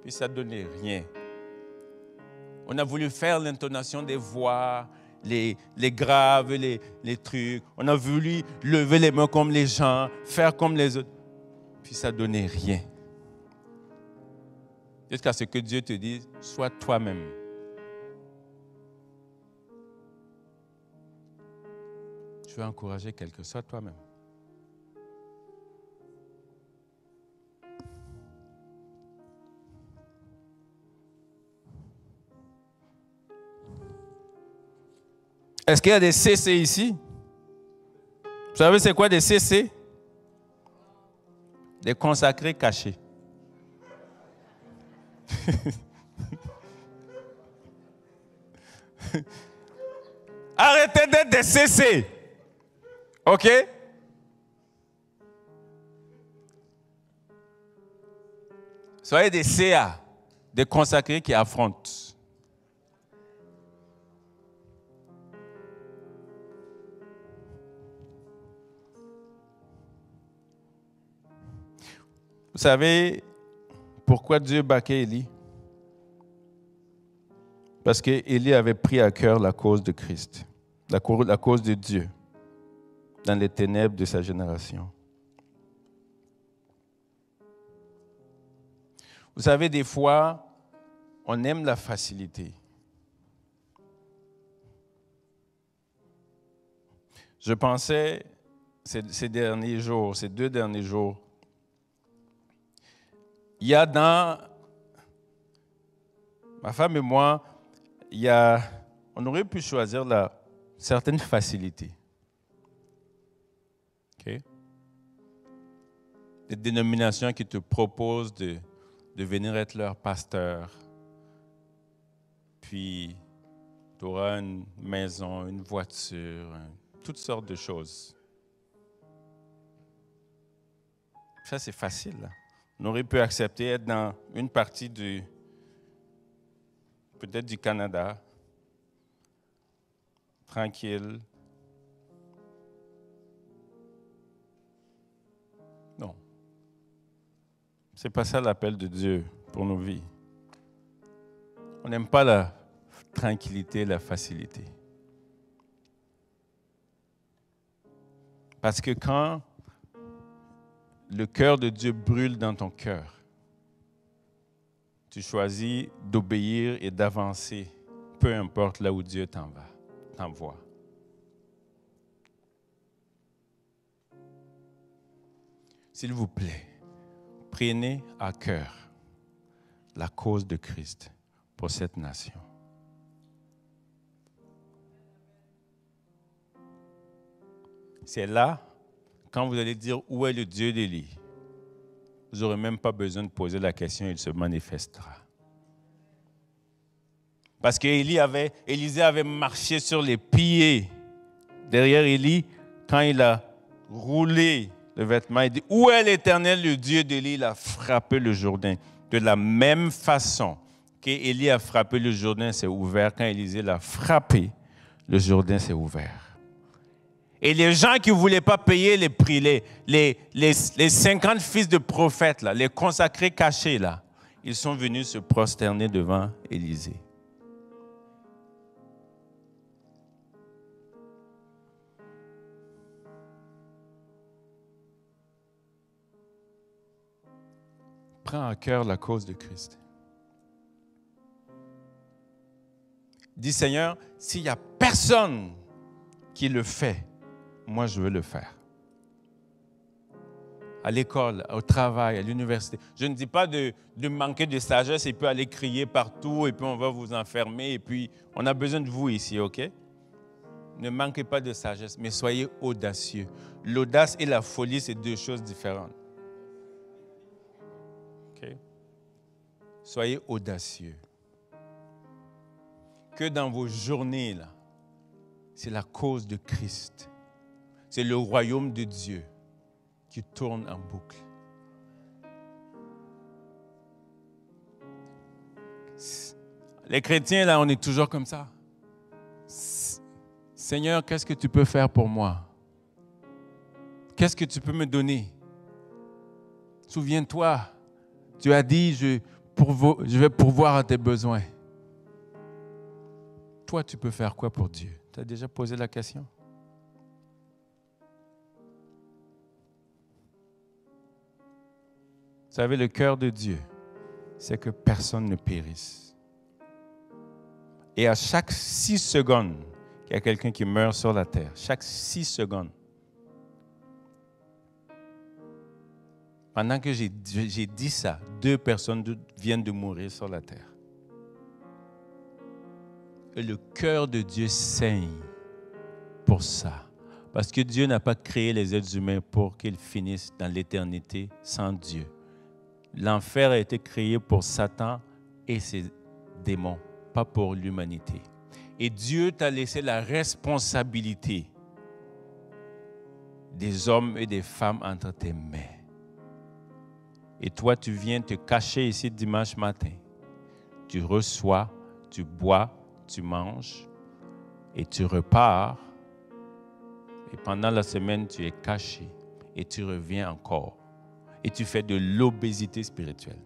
Puis ça ne donnait rien. On a voulu faire l'intonation des voix, les graves, les trucs. On a voulu lever les mains comme les gens, faire comme les autres. Puis ça ne donnait rien. Jusqu'à ce que Dieu te dise, sois toi-même. Je veux encourager quelqu'un, sois toi-même. Est-ce qu'il y a des CC ici? Vous savez c'est quoi des CC? Des consacrés cachés. Arrêtez d'être des CC. OK? Soyez des CA, des consacrés qui affrontent. Vous savez pourquoi Dieu baquait Élie? Parce qu'Élie avait pris à cœur la cause de Christ, la cause de Dieu, dans les ténèbres de sa génération. Vous savez, des fois, on aime la facilité. Je pensais ces derniers jours, ces 2 derniers jours, il y a dans ma femme et moi, on aurait pu choisir certaines facilités. Okay? Des dénominations qui te proposent de venir être leur pasteur. Puis, tu auras une maison, une voiture, toutes sortes de choses. Ça, c'est facile. Là. On aurait pu accepter être dans une partie peut-être du Canada, tranquille. Non. Ce n'est pas ça l'appel de Dieu pour nos vies. On n'aime pas la tranquillité, la facilité. Parce que quand le cœur de Dieu brûle dans ton cœur, tu choisis d'obéir et d'avancer, peu importe là où Dieu t'envoie. S'il vous plaît, prenez à cœur la cause de Christ pour cette nation. C'est là, quand vous allez dire où est le Dieu d'Élie, vous n'aurez même pas besoin de poser la question, il se manifestera. Parce qu'Élisée avait marché sur les pieds derrière Élie quand il a roulé le vêtement. Il dit, où est l'Éternel, le Dieu d'Élie? Il a frappé le Jourdain. De la même façon qu'Élie a frappé le Jourdain, c'est ouvert. Quand Élisée l'a frappé, le Jourdain s'est ouvert. Et les gens qui ne voulaient pas payer les prix, les 50 fils de prophètes, là, les consacrés cachés, là, ils sont venus se prosterner devant Élisée. Prends à cœur la cause de Christ. Dis, Seigneur, s'il n'y a personne qui le fait, moi, je veux le faire. À l'école, au travail, à l'université. Je ne dis pas de manquer de sagesse et puis aller crier partout et puis on va vous enfermer et puis on a besoin de vous ici, OK? Ne manquez pas de sagesse, mais soyez audacieux. L'audace et la folie, c'est 2 choses différentes. OK? Soyez audacieux. Que dans vos journées, là, c'est la cause de Christ. C'est le royaume de Dieu qui tourne en boucle. Les chrétiens, là, on est toujours comme ça. Seigneur, qu'est-ce que tu peux faire pour moi? Qu'est-ce que tu peux me donner? Souviens-toi, tu as dit, je vais pourvoir à tes besoins. Toi, tu peux faire quoi pour Dieu? Tu as déjà posé la question? Vous savez, le cœur de Dieu, c'est que personne ne périsse. Et à chaque 6 secondes, il y a quelqu'un qui meurt sur la terre. Chaque 6 secondes. Pendant que j'ai dit ça, 2 personnes viennent de mourir sur la terre. Et le cœur de Dieu saigne pour ça. Parce que Dieu n'a pas créé les êtres humains pour qu'ils finissent dans l'éternité sans Dieu. L'enfer a été créé pour Satan et ses démons, pas pour l'humanité. Et Dieu t'a laissé la responsabilité des hommes et des femmes entre tes mains. Et toi, tu viens te cacher ici dimanche matin. Tu reçois, tu bois, tu manges et tu repars. Et pendant la semaine, tu es caché et tu reviens encore. Et tu fais de l'obésité spirituelle.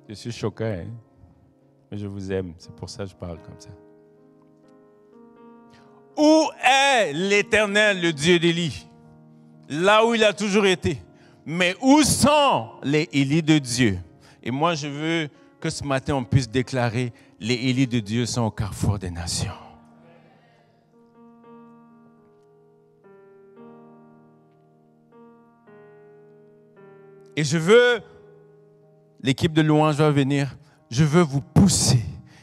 Je suis choqué, hein? Mais je vous aime. C'est pour ça que je parle comme ça. Où est l'Éternel, le Dieu d'Élie? Là où il a toujours été. Mais où sont les Élis de Dieu? Et moi, je veux que ce matin, on puisse déclarer les Élis de Dieu sont au carrefour des nations. Et je veux, l'équipe de louange va venir, je veux vous pousser,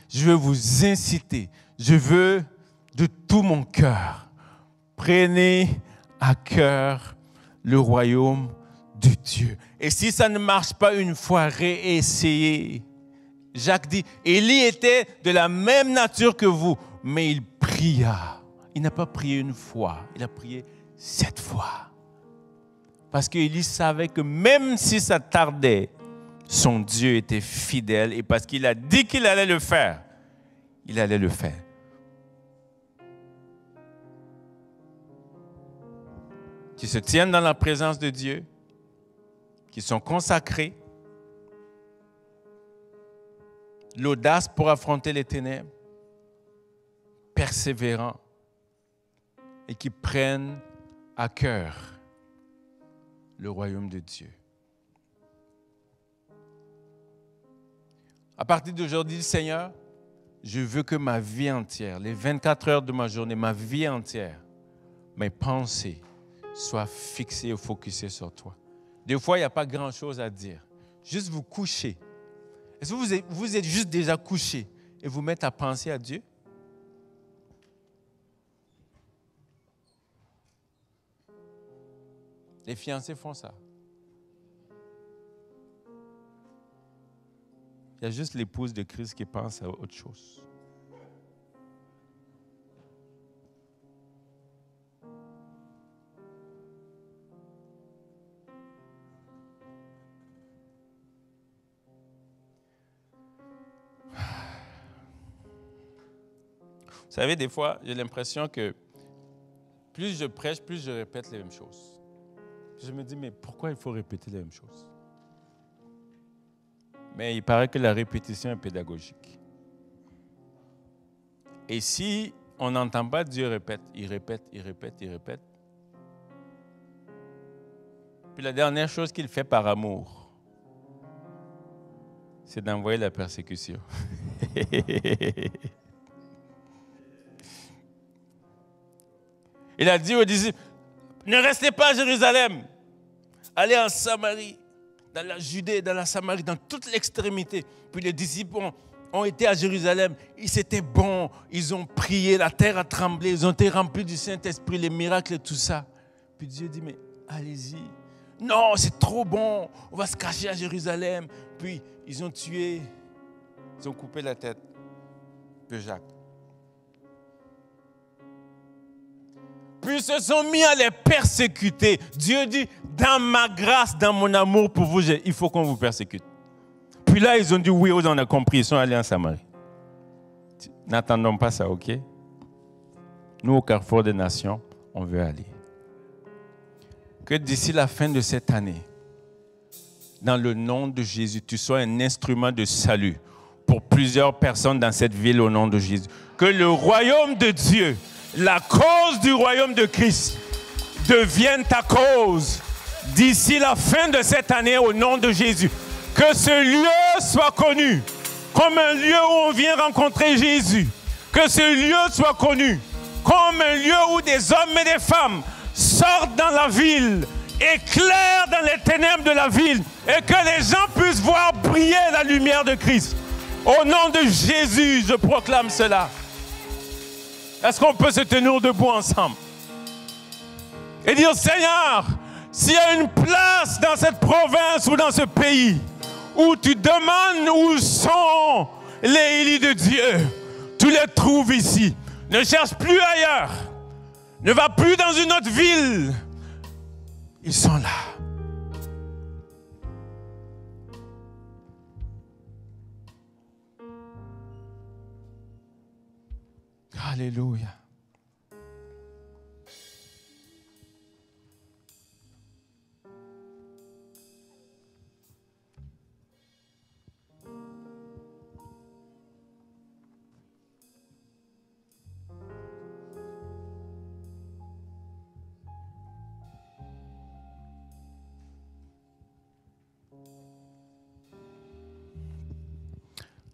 je veux vous inciter, je veux de tout mon cœur, prenez à cœur le royaume de Dieu. Et si ça ne marche pas une fois, réessayez. Jacques dit, Élie était de la même nature que vous, mais il pria. Il n'a pas prié une fois, il a prié 7 fois. Parce qu'Élie savait que même si ça tardait, son Dieu était fidèle et parce qu'il a dit qu'il allait le faire, il allait le faire. Qui se tiennent dans la présence de Dieu, qui sont consacrés, l'audace pour affronter les ténèbres, persévérants et qui prennent à cœur le royaume de Dieu. À partir d'aujourd'hui, Seigneur, je veux que ma vie entière, les 24 heures de ma journée, ma vie entière, mes pensées soient fixées et focusées sur toi. Des fois, il n'y a pas grand-chose à dire. Juste vous coucher. Est-ce que vous êtes juste déjà couché et vous mettez à penser à Dieu? Les fiancés font ça. Il y a juste l'épouse de Christ qui pense à autre chose. Vous savez, des fois, j'ai l'impression que plus je prêche, plus je répète les mêmes choses. Je me dis, mais pourquoi il faut répéter les mêmes choses? Mais il paraît que la répétition est pédagogique. Et si on n'entend pas Dieu répète, il répète, il répète, il répète. Puis la dernière chose qu'il fait par amour, c'est d'envoyer la persécution. Il a dit aux disciples, ne restez pas à Jérusalem, allez en Samarie, dans la Judée, dans la Samarie, dans toute l'extrémité. Puis les disciples ont été à Jérusalem, c'était bon, ils ont prié, la terre a tremblé, ils ont été remplis du Saint-Esprit, les miracles et tout ça. Puis Dieu dit, mais allez-y. Non, c'est trop bon, on va se cacher à Jérusalem. Puis ils ont tué, ils ont coupé la tête de Jacques. Puis ils se sont mis à les persécuter. Dieu dit, dans ma grâce, dans mon amour pour vous, il faut qu'on vous persécute. Puis là, ils ont dit, oui, on a compris, ils sont allés en Samarie. N'attendons pas ça, ok? Nous, au Carrefour des Nations, on veut aller. Que d'ici la fin de cette année, dans le nom de Jésus, tu sois un instrument de salut pour plusieurs personnes dans cette ville au nom de Jésus. Que le royaume de Dieu, la cause du royaume de Christ devienne ta cause d'ici la fin de cette année au nom de Jésus. Que ce lieu soit connu comme un lieu où on vient rencontrer Jésus. Que ce lieu soit connu comme un lieu où des hommes et des femmes sortent dans la ville, éclairent dans les ténèbres de la ville et que les gens puissent voir briller la lumière de Christ. Au nom de Jésus, je proclame cela. Est-ce qu'on peut se tenir debout ensemble et dire, Seigneur, s'il y a une place dans cette province ou dans ce pays où tu demandes où sont les Élis de Dieu, tu les trouves ici. Ne cherche plus ailleurs. Ne va plus dans une autre ville. Ils sont là. Alléluia.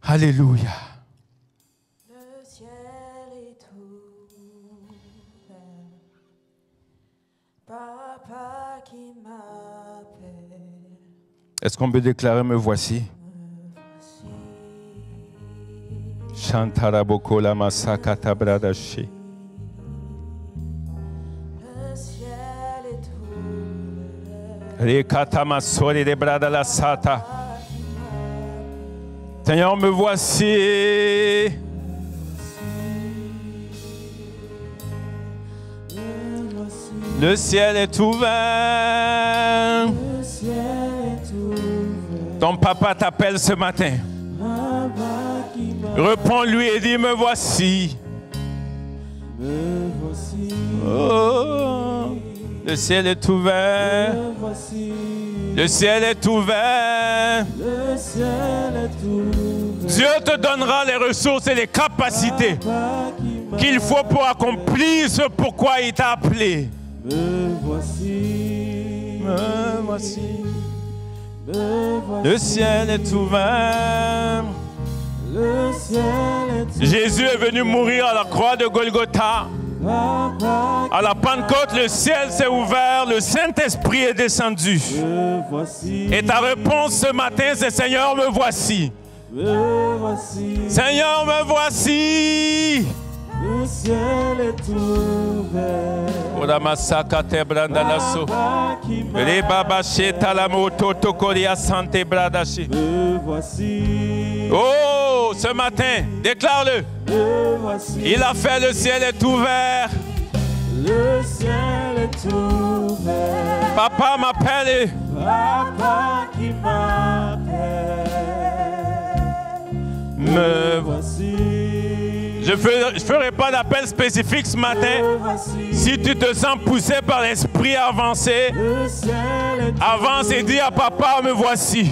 Alléluia. Le ciel est ouvert, Papa qui m'appelle, Est-ce qu'on peut déclarer me voici? Chantaraboko la masakata bradashi. Le ciel est ouvert. Rekata masori de brada la sata. Seigneur, me voici. Le ciel est ouvert. Le ciel est ouvert. Ton papa t'appelle ce matin. Papa qui m'a Réponds-lui et dis, me voici. me voici. Oh, le ciel est ouvert. Me voici. Le ciel est ouvert. Le ciel est ouvert. Dieu te donnera les ressources et les capacités Papa qui m'a qu'il faut pour accomplir ce pourquoi il t'a appelé. me voici. Me voici. Me voici. Le ciel est ouvert. Le ciel est ouvert. Jésus est venu mourir à la croix de Golgotha. Papa À la Pentecôte, le ciel s'est ouvert, le Saint-Esprit est descendu. me voici. Et ta réponse ce matin, c'est Seigneur, me voici. Me voici. Seigneur, me voici. Le ciel est ouvert. Papa qui m'a me voici. Oh, ce matin, déclare-le. Me voici. Il a fait, le ciel est ouvert. Le ciel est ouvert. Papa m'appelle. Papa qui m'appelle. Me voici. Je ne ferai pas d'appel spécifique ce matin. Me voici. Si tu te sens poussé par l'esprit à avancer, Le ciel est avance et dis à papa, me voici.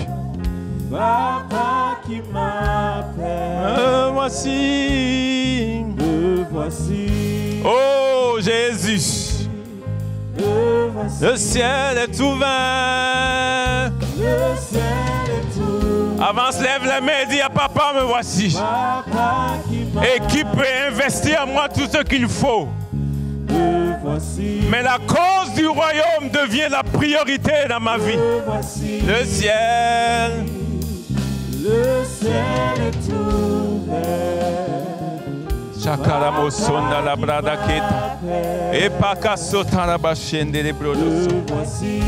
Papa qui m'appelle. Me voici. Me voici. Oh Jésus, Me voici. le ciel est ouvert. Le ciel est ouvert. Avance, lève les mains et dis à papa, me voici. Papa qui Équipe et investis à moi tout ce qu'il faut. me voici. Mais la cause du royaume devient la priorité dans ma vie. Me voici. Le ciel. Le ciel est ouvert. Chakaramo sonda la brada keta. Et paka sotara bashende le brodos. Me voici.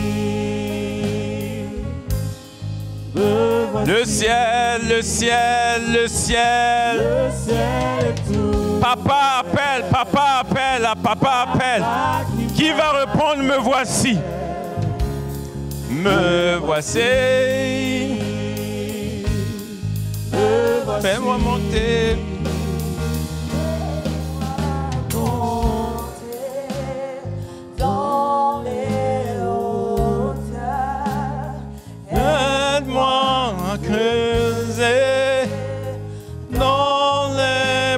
Me voici. Le ciel, le ciel, le ciel. Le ciel est ouvert. Papa appelle, papa appelle, papa appelle. Qui va répondre, me voici. Me voici. Me voici. Fais-moi monter. Dans les hauteurs, Aide-moi à creuser dans les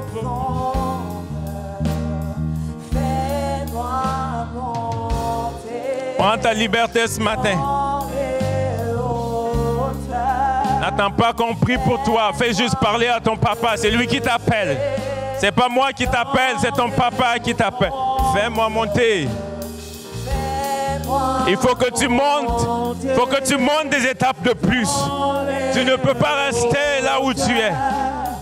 fais-moi monter Prends ta liberté ce matin. dans les hauteurs. N'attends pas qu'on prie pour toi. Fais juste parler à ton papa. C'est lui qui t'appelle. C'est pas moi qui t'appelle, c'est ton papa qui t'appelle. Fais-moi monter. Il faut que tu montes. Il faut que tu montes des étapes de plus. Tu ne peux pas rester là où tu es.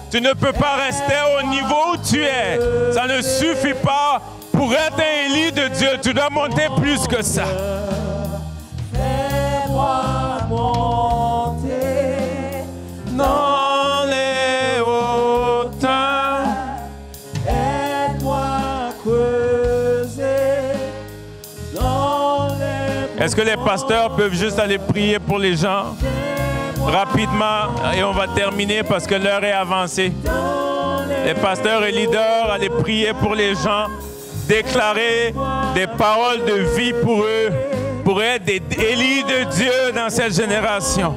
Tu ne peux pas rester au niveau où tu es. Ça ne suffit pas pour être un élu de Dieu. Tu dois monter plus que ça. Fais-moi monter Dans les hauteurs. aide-moi à creuser dans les Est-ce que les pasteurs peuvent juste aller prier pour les gens rapidement et on va terminer parce que l'heure est avancée. Les pasteurs et leaders, allez prier pour les gens, déclarer des paroles de vie pour eux, pour être des élus de Dieu dans cette génération.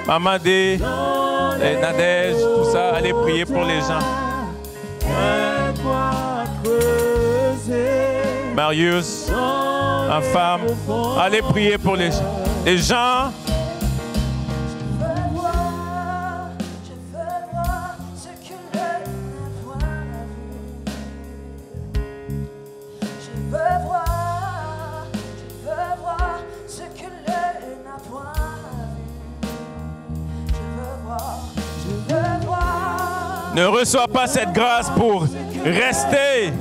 Maman D, et Nadège, tout ça, allez prier pour les gens. aide-moi à creuser Marius, ma femme, allez prier pour les gens. Les gens, Je veux voir ce que l'œil n'a point vu. Je veux voir Ne reçois pas cette grâce pour rester.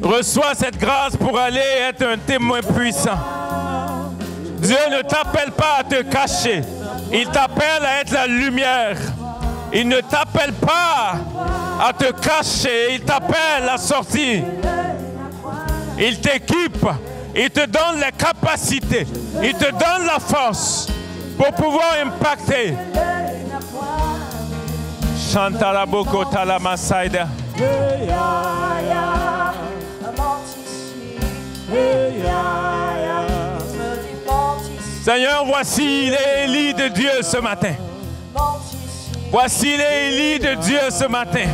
Reçois cette grâce pour aller être un témoin puissant. Dieu ne t'appelle pas à te cacher. Il t'appelle à être la lumière. Il ne t'appelle pas à te cacher. Il t'appelle à sortir. Il t'équipe. Il te donne les capacités. Il te donne la force pour pouvoir impacter. Chantaraboko talamasaida. Seigneur, voici les Élie de Dieu ce matin. Voici les Élie de Dieu ce matin.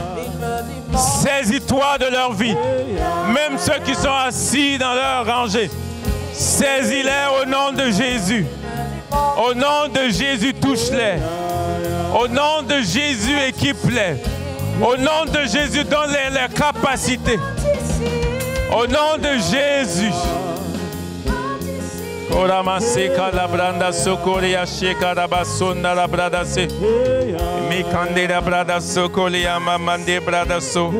Saisis-toi de leur vie. Même ceux qui sont assis dans leur rangée. Saisis-les au nom de Jésus. Au nom de Jésus, touche-les. Au nom de Jésus, équipe-les. Au nom de Jésus, donne-les leurs capacités. Au nom de Jésus. Oramaseka la branda sokoria sheka la basonda la brada se. Mikande la brada sokolia mamande brada so.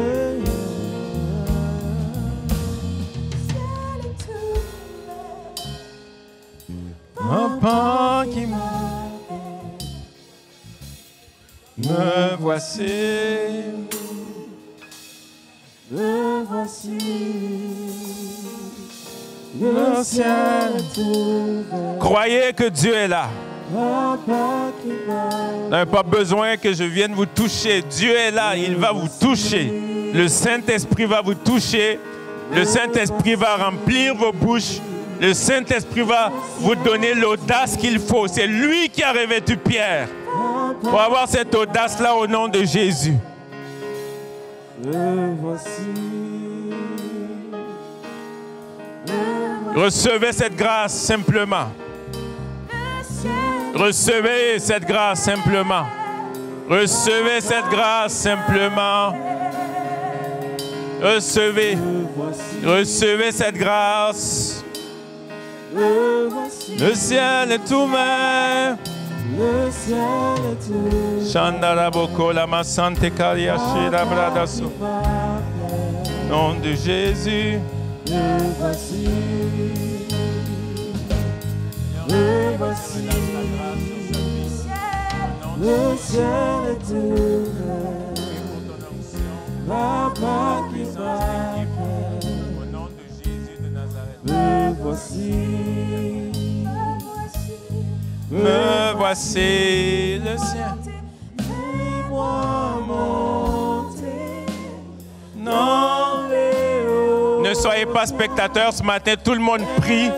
Papa qui me voici. Me voici. Le ciel est ouvert. Croyez que Dieu est là. Papa qui m'aime. Vous n'avez pas besoin que je vienne vous toucher. Dieu est là, il va vous toucher. Le Saint-Esprit va vous toucher. Le Saint-Esprit va remplir vos bouches. Le Saint-Esprit va vous donner l'audace qu'il faut. C'est lui qui a revêtu Pierre. Pour avoir cette audace-là au nom de Jésus. Me voici. Recevez cette grâce simplement. Recevez cette grâce simplement. Recevez cette grâce simplement. Recevez. Recevez cette grâce. Le ciel est ouvert. Le ciel est ouvert. Chandaraboko la masante kariashi la bradaso. Nom de Jésus. Me voici. Me voici. Le ciel est ouvert. Papa qui m'appelle. Au nom de Jésus de Nazareth. Me voici. Me voici le ciel. Fais-moi monter dans les hauts. Ne soyez pas spectateurs ce matin, tout le monde prie.